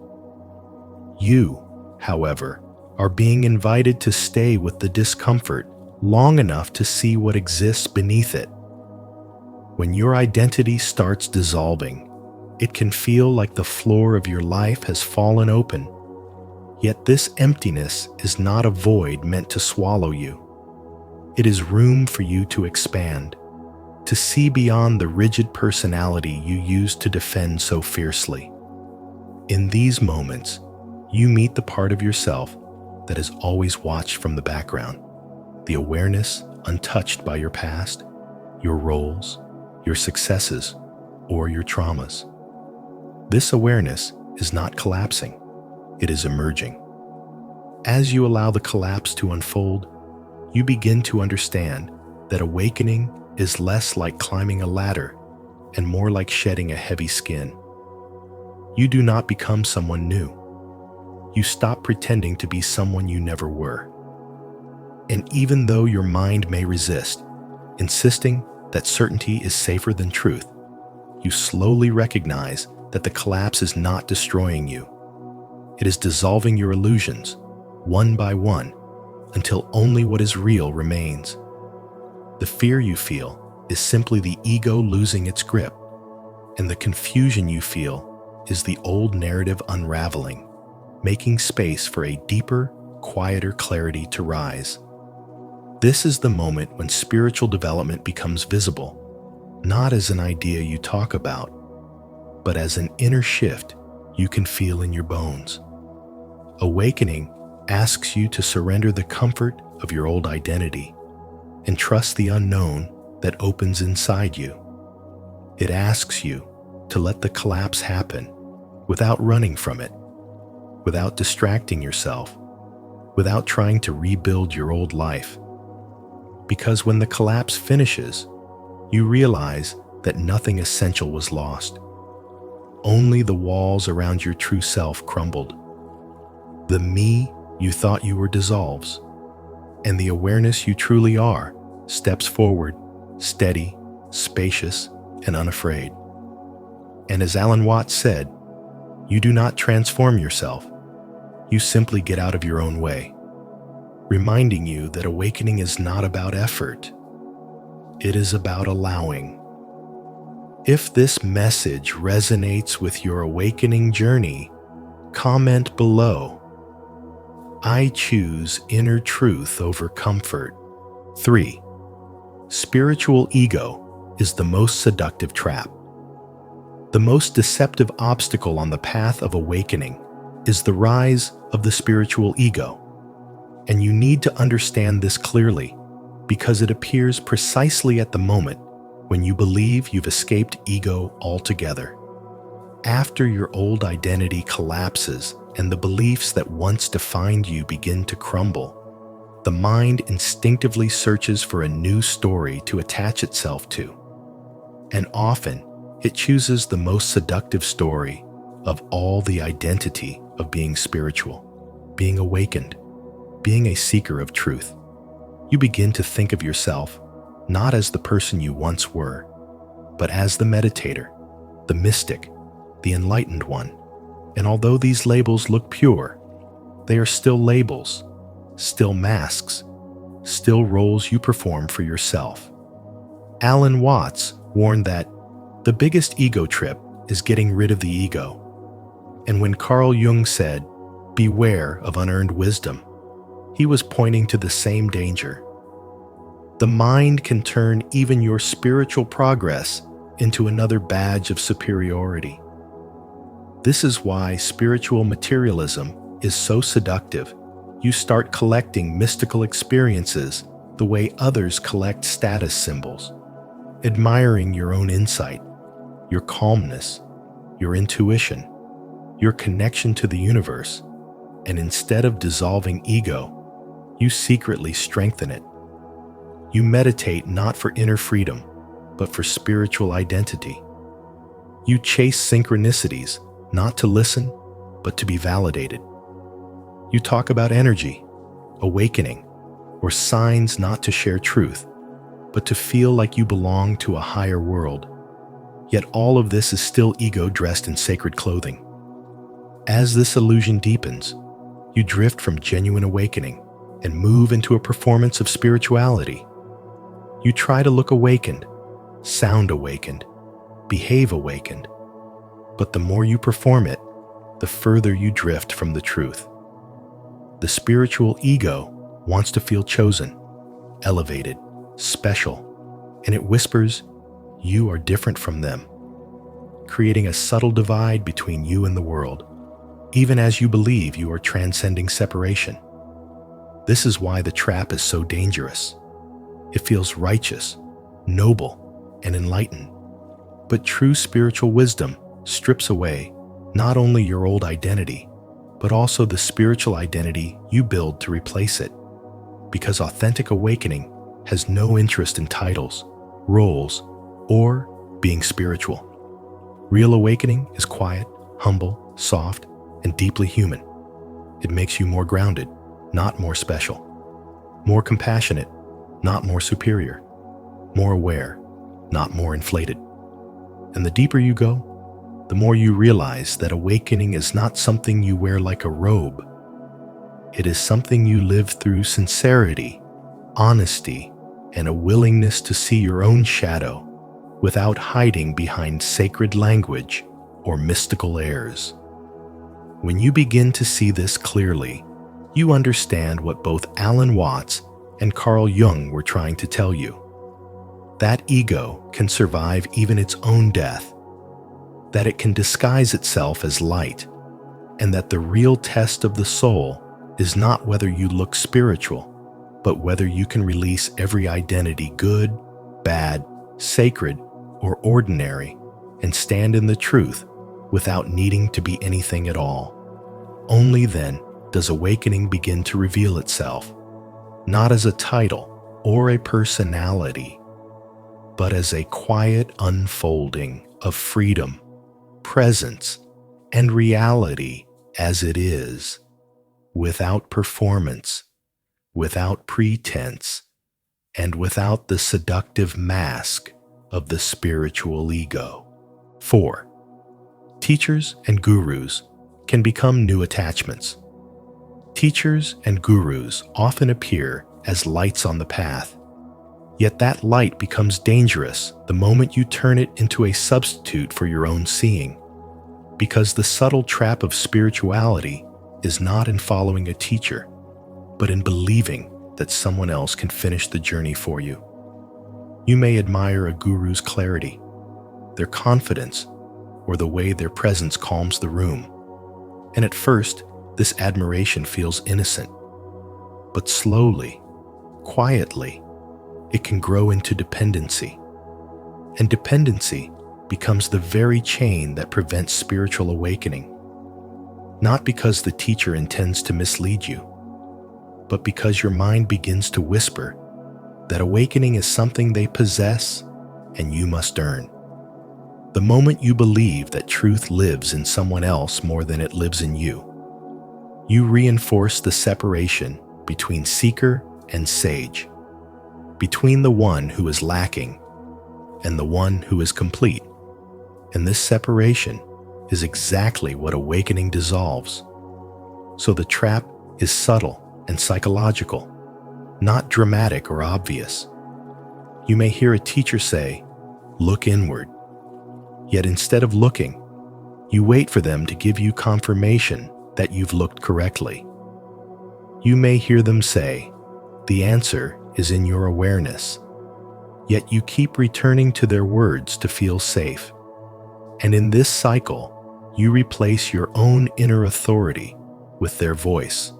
You, however, are being invited to stay with the discomfort long enough to see what exists beneath it. When your identity starts dissolving, it can feel like the floor of your life has fallen open. Yet this emptiness is not a void meant to swallow you. It is room for you to expand, to see beyond the rigid personality you used to defend so fiercely. In these moments, you meet the part of yourself that has always watched from the background, the awareness untouched by your past, your roles, your successes, or your traumas. This awareness is not collapsing, it is emerging. As you allow the collapse to unfold, you begin to understand that awakening is less like climbing a ladder and more like shedding a heavy skin. You do not become someone new. You stop pretending to be someone you never were. And even though your mind may resist, insisting that certainty is safer than truth, you slowly recognize that the collapse is not destroying you. It is dissolving your illusions, one by one, until only what is real remains. The fear you feel is simply the ego losing its grip, and the confusion you feel is the old narrative unraveling, making space for a deeper, quieter clarity to rise. This is the moment when spiritual development becomes visible, not as an idea you talk about, but as an inner shift you can feel in your bones. Awakening asks you to surrender the comfort of your old identity and trust the unknown that opens inside you. It asks you to let the collapse happen without running from it, without distracting yourself, without trying to rebuild your old life. Because when the collapse finishes, you realize that nothing essential was lost. Only the walls around your true self crumbled. The me you thought you were dissolves, and the awareness you truly are steps forward, steady, spacious, and unafraid. And as Alan Watts said, you do not transform yourself, you simply get out of your own way, reminding you that awakening is not about effort, it is about allowing. If this message resonates with your awakening journey, comment below. I choose inner truth over comfort. 3. Spiritual ego is the most seductive trap. The most deceptive obstacle on the path of awakening is the rise of the spiritual ego. And you need to understand this clearly because it appears precisely at the moment when you believe you've escaped ego altogether. After your old identity collapses and the beliefs that once defined you begin to crumble, the mind instinctively searches for a new story to attach itself to. And often, it chooses the most seductive story of all: the identity of being spiritual, being awakened, being a seeker of truth. You begin to think of yourself not as the person you once were, but as the meditator, the mystic, the enlightened one. And although these labels look pure, they are still labels, still masks, still roles you perform for yourself. Alan Watts warned that the biggest ego trip is getting rid of the ego. And when Carl Jung said, "Beware of unearned wisdom," he was pointing to the same danger. The mind can turn even your spiritual progress into another badge of superiority. This is why spiritual materialism is so seductive. You start collecting mystical experiences the way others collect status symbols, admiring your own insight, your calmness, your intuition, your connection to the universe, and instead of dissolving ego, you secretly strengthen it. You meditate not for inner freedom, but for spiritual identity. You chase synchronicities, not to listen, but to be validated. You talk about energy, awakening, or signs not to share truth, but to feel like you belong to a higher world. Yet all of this is still ego dressed in sacred clothing. As this illusion deepens, you drift from genuine awakening and move into a performance of spirituality. You try to look awakened, sound awakened, behave awakened, but the more you perform it, the further you drift from the truth. The spiritual ego wants to feel chosen, elevated, special, and it whispers, "You are different from them," creating a subtle divide between you and the world, even as you believe you are transcending separation. This is why the trap is so dangerous. It feels righteous, noble, and enlightened. But true spiritual wisdom strips away not only your old identity, but also the spiritual identity you build to replace it. Because authentic awakening has no interest in titles, roles, or being spiritual. Real awakening is quiet, humble, soft, and deeply human. It makes you more grounded, not more special. More compassionate, not more superior. More aware, not more inflated. And the deeper you go, the more you realize that awakening is not something you wear like a robe. It is something you live through sincerity, honesty, and a willingness to see your own shadow without hiding behind sacred language or mystical airs. When you begin to see this clearly, you understand what both Alan Watts and Carl Jung were trying to tell you. That ego can survive even its own death, that it can disguise itself as light, and that the real test of the soul is not whether you look spiritual, but whether you can release every identity, good, bad, sacred, or ordinary, and stand in the truth without needing to be anything at all. Only then does awakening begin to reveal itself, not as a title or a personality, but as a quiet unfolding of freedom, presence, and reality as it is, without performance, without pretense, and without the seductive mask of the spiritual ego. 4. Teachers and gurus can become new attachments. Teachers and gurus often appear as lights on the path, yet that light becomes dangerous the moment you turn it into a substitute for your own seeing, because the subtle trap of spirituality is not in following a teacher, but in believing that someone else can finish the journey for you. You may admire a guru's clarity, their confidence, or the way their presence calms the room. And at first, this admiration feels innocent. But slowly, quietly, it can grow into dependency. And dependency becomes the very chain that prevents spiritual awakening. Not because the teacher intends to mislead you, but because your mind begins to whisper that awakening is something they possess and you must earn. The moment you believe that truth lives in someone else more than it lives in you, you reinforce the separation between seeker and sage, between the one who is lacking and the one who is complete. And this separation is exactly what awakening dissolves. So the trap is subtle and psychological, not dramatic or obvious. You may hear a teacher say, "Look inward." Yet instead of looking, you wait for them to give you confirmation that you've looked correctly. You may hear them say, "The answer is in your awareness." Yet you keep returning to their words to feel safe. And in this cycle, you replace your own inner authority with their voice,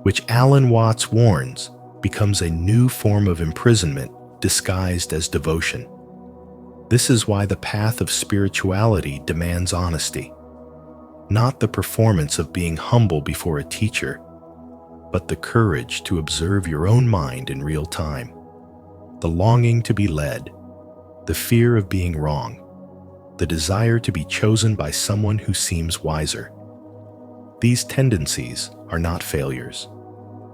which Alan Watts warns becomes a new form of imprisonment disguised as devotion. This is why the path of spirituality demands honesty, not the performance of being humble before a teacher, but the courage to observe your own mind in real time, the longing to be led, the fear of being wrong, the desire to be chosen by someone who seems wiser. These tendencies are not failures.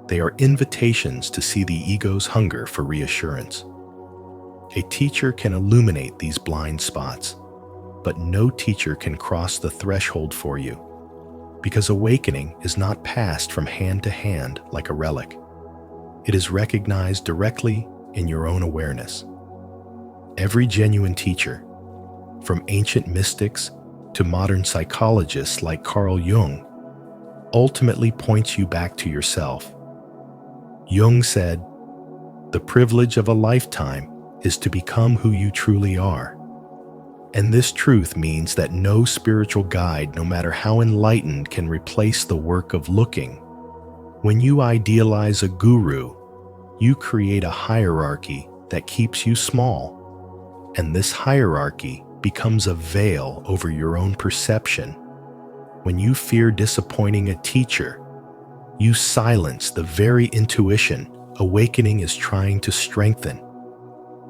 They are invitations to see the ego's hunger for reassurance. A teacher can illuminate these blind spots, but no teacher can cross the threshold for you, because awakening is not passed from hand to hand like a relic. It is recognized directly in your own awareness. Every genuine teacher, from ancient mystics to modern psychologists like Carl Jung, ultimately points you back to yourself. Jung said, "The privilege of a lifetime is to become who you truly are." And this truth means that no spiritual guide, no matter how enlightened, can replace the work of looking. When you idealize a guru, you create a hierarchy that keeps you small. And this hierarchy becomes a veil over your own perception. When you fear disappointing a teacher, you silence the very intuition awakening is trying to strengthen.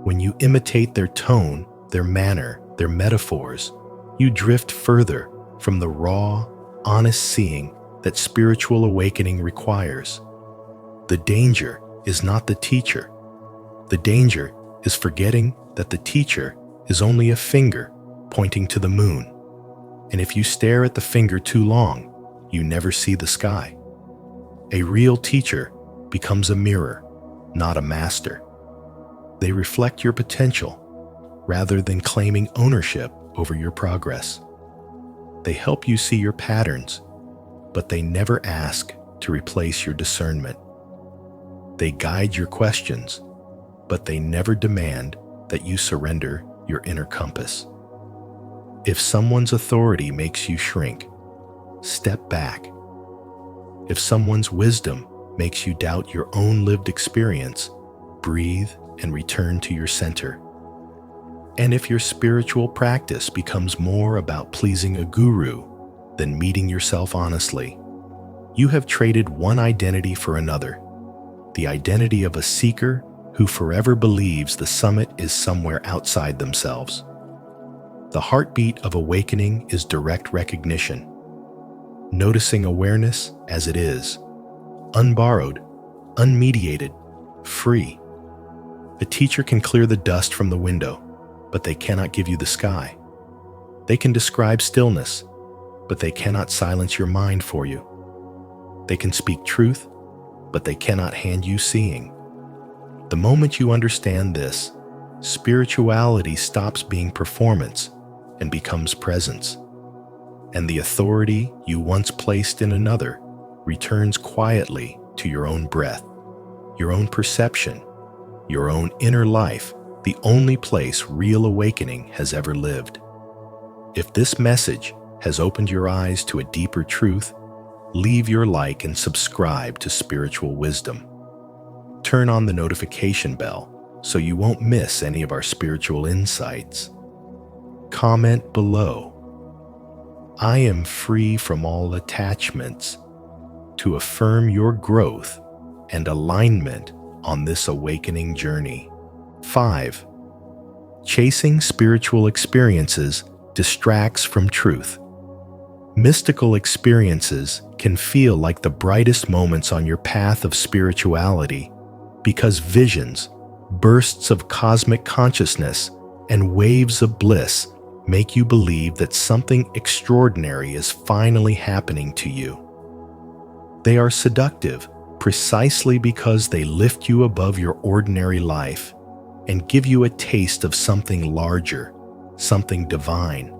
When you imitate their tone, their manner, their metaphors, you drift further from the raw, honest seeing that spiritual awakening requires. The danger is not the teacher. The danger is forgetting that the teacher is only a finger pointing to the moon. And if you stare at the finger too long, you never see the sky. A real teacher becomes a mirror, not a master. They reflect your potential rather than claiming ownership over your progress. They help you see your patterns, but they never ask to replace your discernment. They guide your questions, but they never demand that you surrender your inner compass. If someone's authority makes you shrink, step back. If someone's wisdom makes you doubt your own lived experience, breathe and return to your center. And if your spiritual practice becomes more about pleasing a guru than meeting yourself honestly, you have traded one identity for another, the identity of a seeker who forever believes the summit is somewhere outside themselves. The heartbeat of awakening is direct recognition, noticing awareness as it is, unborrowed, unmediated, free. A teacher can clear the dust from the window, but they cannot give you the sky. They can describe stillness, but they cannot silence your mind for you. They can speak truth, but they cannot hand you seeing. The moment you understand this, spirituality stops being performance and becomes presence. And the authority you once placed in another returns quietly to your own breath, your own perception, your own inner life, the only place real awakening has ever lived. If this message has opened your eyes to a deeper truth, leave your like and subscribe to Spiritual Wisdom. Turn on the notification bell so you won't miss any of our spiritual insights. Comment below. I am free from all attachments, to affirm your growth and alignment on this awakening journey. 5. Chasing spiritual experiences distracts from truth. Mystical experiences can feel like the brightest moments on your path of spirituality because visions, bursts of cosmic consciousness, and waves of bliss make you believe that something extraordinary is finally happening to you. They are seductive precisely because they lift you above your ordinary life and give you a taste of something larger, something divine,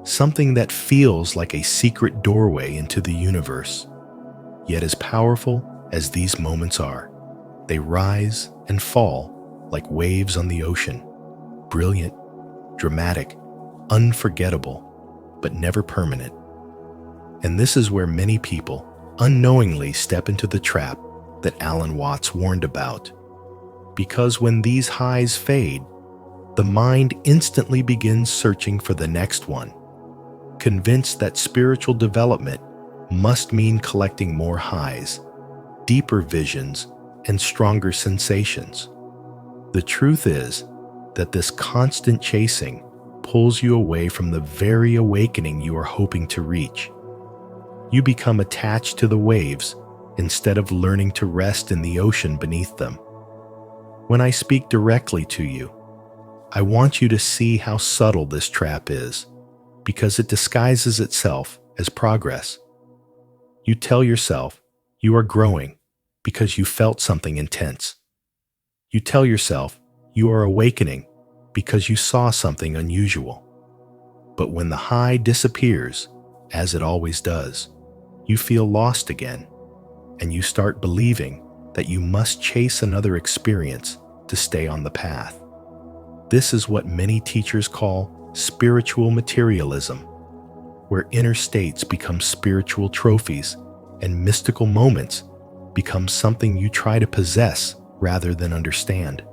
something that feels like a secret doorway into the universe. Yet as powerful as these moments are, they rise and fall like waves on the ocean, brilliant, dramatic, unforgettable, but never permanent. And this is where many people unknowingly step into the trap that Alan Watts warned about. Because when these highs fade, the mind instantly begins searching for the next one, convinced that spiritual development must mean collecting more highs, deeper visions, and stronger sensations. The truth is that this constant chasing pulls you away from the very awakening you are hoping to reach. You become attached to the waves instead of learning to rest in the ocean beneath them. When I speak directly to you, I want you to see how subtle this trap is, because it disguises itself as progress. You tell yourself you are growing because you felt something intense. You tell yourself you are awakening because you saw something unusual. But when the high disappears, as it always does, you feel lost again, and you start believing that you must chase another experience to stay on the path. This is what many teachers call spiritual materialism, where inner states become spiritual trophies and mystical moments become something you try to possess rather than understand.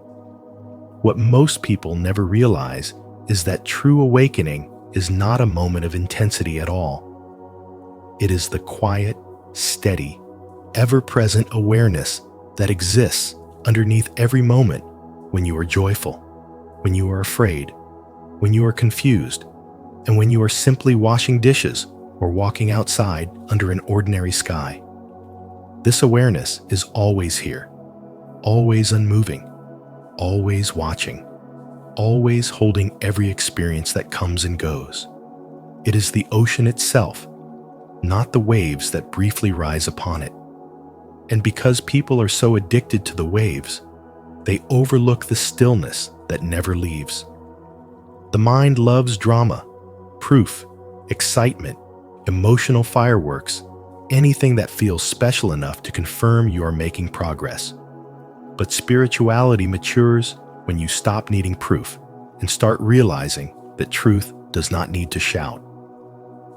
What most people never realize is that true awakening is not a moment of intensity at all. It is the quiet, steady, ever-present awareness that exists underneath every moment when you are joyful, when you are afraid, when you are confused, and when you are simply washing dishes or walking outside under an ordinary sky. This awareness is always here, always unmoving, always watching, always holding every experience that comes and goes. It is the ocean itself, not the waves that briefly rise upon it. And because people are so addicted to the waves, they overlook the stillness that never leaves. The mind loves drama, proof, excitement, emotional fireworks, anything that feels special enough to confirm you are making progress. But spirituality matures when you stop needing proof and start realizing that truth does not need to shout.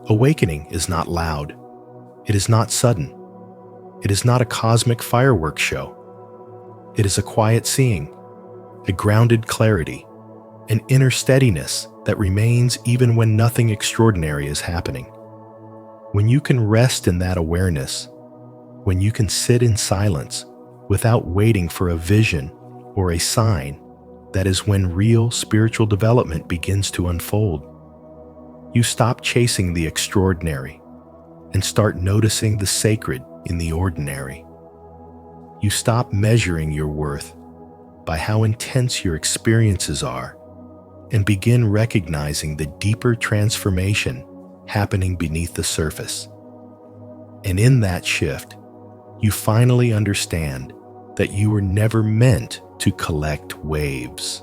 Awakening is not loud. It is not sudden. It is not a cosmic fireworks show. It is a quiet seeing, a grounded clarity, an inner steadiness that remains even when nothing extraordinary is happening. When you can rest in that awareness, when you can sit in silence without waiting for a vision or a sign, that is when real spiritual development begins to unfold. You stop chasing the extraordinary and start noticing the sacred in the ordinary. You stop measuring your worth by how intense your experiences are and begin recognizing the deeper transformation happening beneath the surface. And in that shift, you finally understand that you were never meant to collect waves.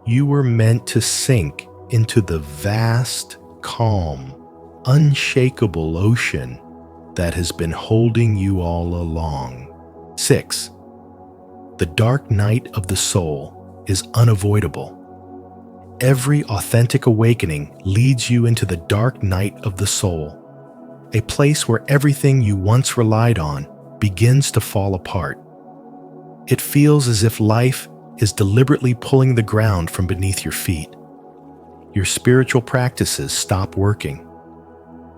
You were meant to sink into the vast, calm, unshakable ocean that has been holding you all along. 6. The dark night of the soul is unavoidable. Every authentic awakening leads you into the dark night of the soul, a place where everything you once relied on begins to fall apart. It feels as if life is deliberately pulling the ground from beneath your feet. your spiritual practices stop working.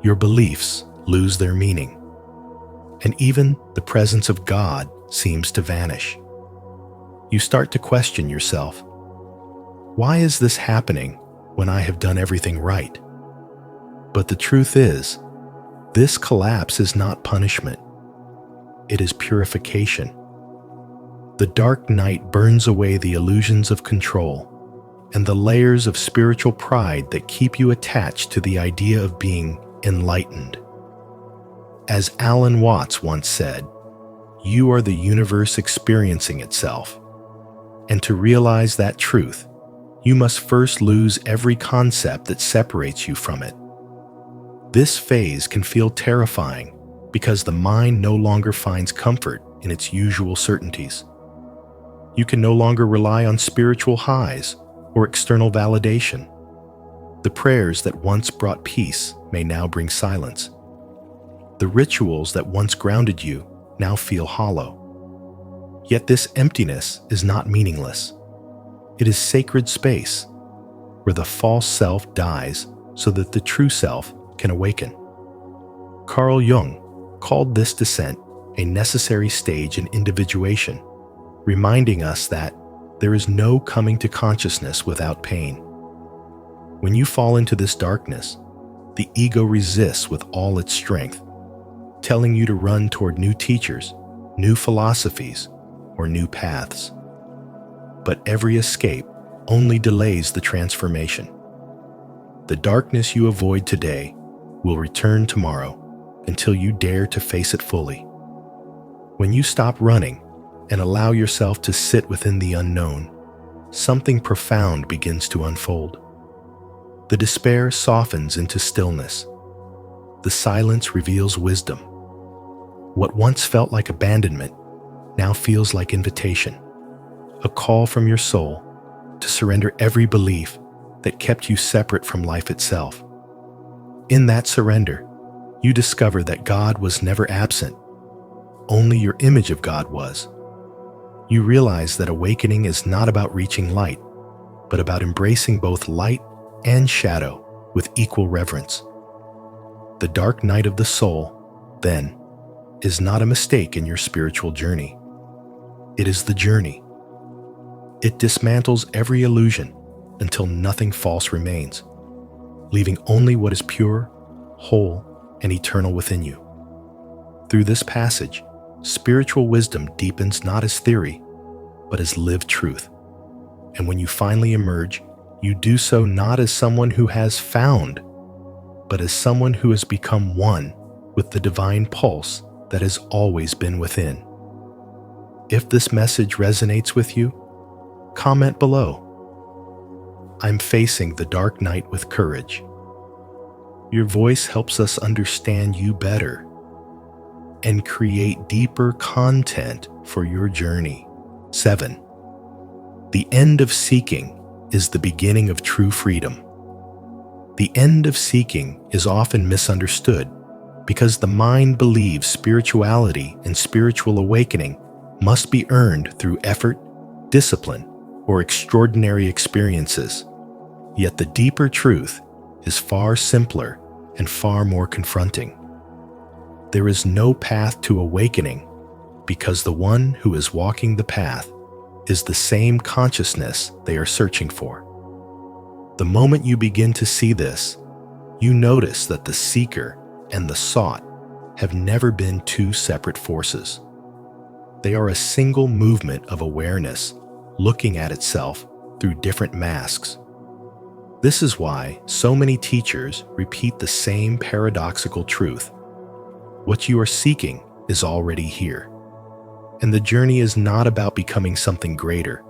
Your beliefs lose their meaning. And even the presence of God seems to vanish. You start to question yourself. Why is this happening when I have done everything right? But the truth is, this collapse is not punishment. It is purification. The dark night burns away the illusions of control and the layers of spiritual pride that keep you attached to the idea of being enlightened. As Alan Watts once said, you are the universe experiencing itself. And to realize that truth, you must first lose every concept that separates you from it. This phase can feel terrifying because the mind no longer finds comfort in its usual certainties. You can no longer rely on spiritual highs or external validation. The prayers that once brought peace may now bring silence. The rituals that once grounded you now feel hollow. Yet this emptiness is not meaningless. It is sacred space where the false self dies so that the true self can awaken. Carl Jung called this descent a necessary stage in individuation, reminding us that there is no coming to consciousness without pain. When you fall into this darkness, the ego resists with all its strength, telling you to run toward new teachers, new philosophies, or new paths. But every escape only delays the transformation. The darkness you avoid today will return tomorrow until you dare to face it fully. When you stop running and allow yourself to sit within the unknown, something profound begins to unfold. The despair softens into stillness. The silence reveals wisdom. What once felt like abandonment now feels like invitation, a call from your soul to surrender every belief that kept you separate from life itself. In that surrender, you discover that God was never absent. Only your image of God was. You realize that awakening is not about reaching light, but about embracing both light and shadow with equal reverence. The dark night of the soul, then, is not a mistake in your spiritual journey. It is the journey. It dismantles every illusion until nothing false remains, leaving only what is pure, whole, and eternal within you. Through this passage, spiritual wisdom deepens not as theory, but as lived truth. And when you finally emerge, you do so not as someone who has found, but as someone who has become one with the divine pulse that has always been within. If this message resonates with you, comment below. I'm facing the dark night with courage. Your voice helps us understand you better and create deeper content for your journey. 7. The end of seeking is the beginning of true freedom. The end of seeking is often misunderstood because the mind believes spirituality and spiritual awakening must be earned through effort, discipline, or extraordinary experiences. Yet the deeper truth is far simpler and far more confronting. There is no path to awakening because the one who is walking the path is the same consciousness they are searching for. The moment you begin to see this, you notice that the seeker and the sought have never been two separate forces. They are a single movement of awareness looking at itself through different masks. This is why so many teachers repeat the same paradoxical truth. What you are seeking is already here. And the journey is not about becoming something greater,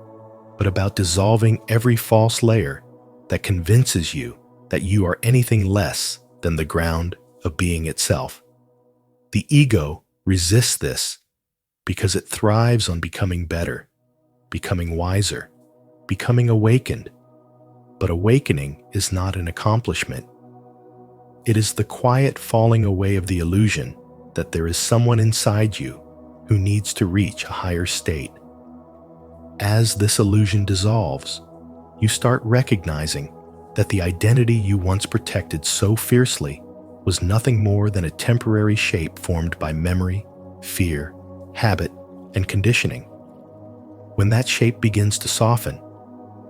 but about dissolving every false layer that convinces you that you are anything less than the ground of being itself. The ego resists this because it thrives on becoming better, becoming wiser, becoming awakened. But awakening is not an accomplishment. It is the quiet falling away of the illusion that there is someone inside you who needs to reach a higher state. As this illusion dissolves, you start recognizing that the identity you once protected so fiercely was nothing more than a temporary shape formed by memory, fear, habit, and conditioning. When that shape begins to soften,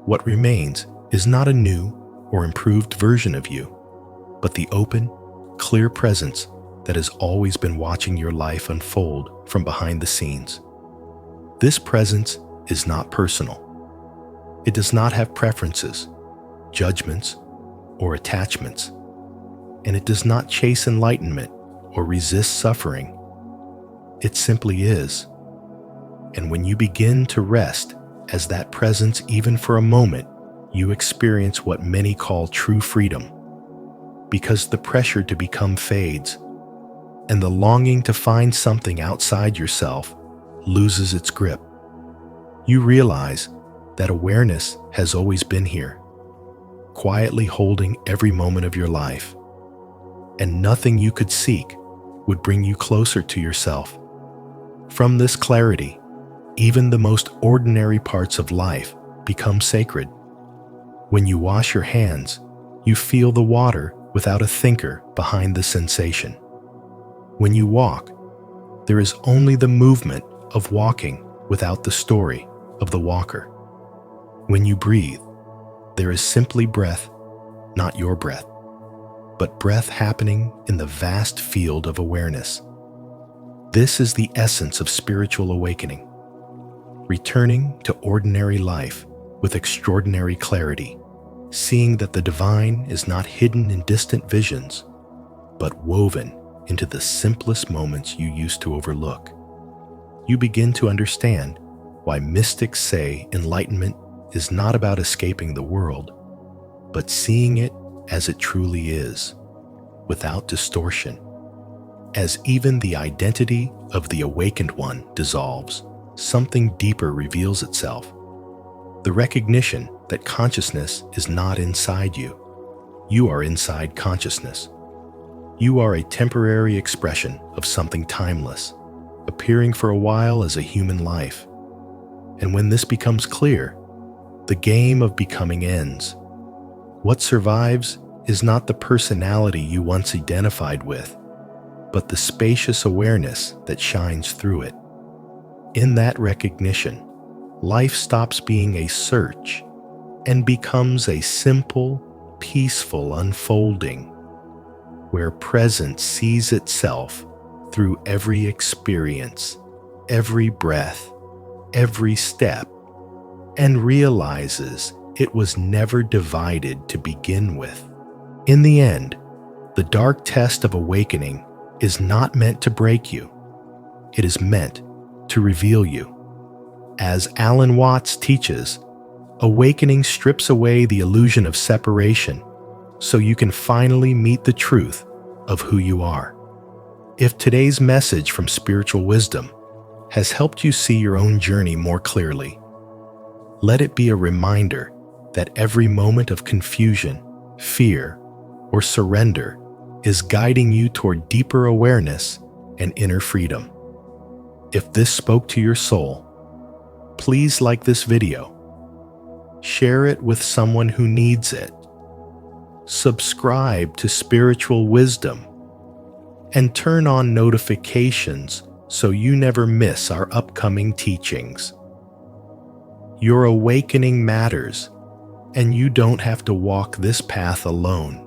what remains is not a new or improved version of you, but the open, clear presence that has always been watching your life unfold from behind the scenes. This presence is not personal. It does not have preferences, judgments, or attachments, and it does not chase enlightenment or resist suffering. It simply is. And when you begin to rest as that presence even for a moment, you experience what many call true freedom, because the pressure to become fades, and the longing to find something outside yourself loses its grip. You realize that awareness has always been here, quietly holding every moment of your life, and nothing you could seek would bring you closer to yourself. From this clarity, even the most ordinary parts of life become sacred. When you wash your hands, you feel the water without a thinker behind the sensation. When you walk, there is only the movement of walking without the story of the walker. When you breathe, there is simply breath, not your breath, but breath happening in the vast field of awareness. This is the essence of spiritual awakening, returning to ordinary life with extraordinary clarity, seeing that the divine is not hidden in distant visions, but woven into the simplest moments you used to overlook. You begin to understand why mystics say enlightenment is not about escaping the world, but seeing it as it truly is, without distortion. As even the identity of the awakened one dissolves, something deeper reveals itself. The recognition that consciousness is not inside you. You are inside consciousness. You are a temporary expression of something timeless, appearing for a while as a human life. And when this becomes clear, the game of becoming ends. What survives is not the personality you once identified with, but the spacious awareness that shines through it. In that recognition, life stops being a search and becomes a simple, peaceful unfolding, where presence sees itself through every experience, every breath, every step, and realizes it was never divided to begin with. In the end, the dark test of awakening is not meant to break you. It is meant to reveal you. As Alan Watts teaches, awakening strips away the illusion of separation so you can finally meet the truth of who you are. If today's message from Spiritual Wisdom has helped you see your own journey more clearly, let it be a reminder that every moment of confusion, fear, or surrender is guiding you toward deeper awareness and inner freedom. If this spoke to your soul, please like this video, share it with someone who needs it, subscribe to Spiritual Wisdom, and turn on notifications so you never miss our upcoming teachings. Your awakening matters, and you don't have to walk this path alone.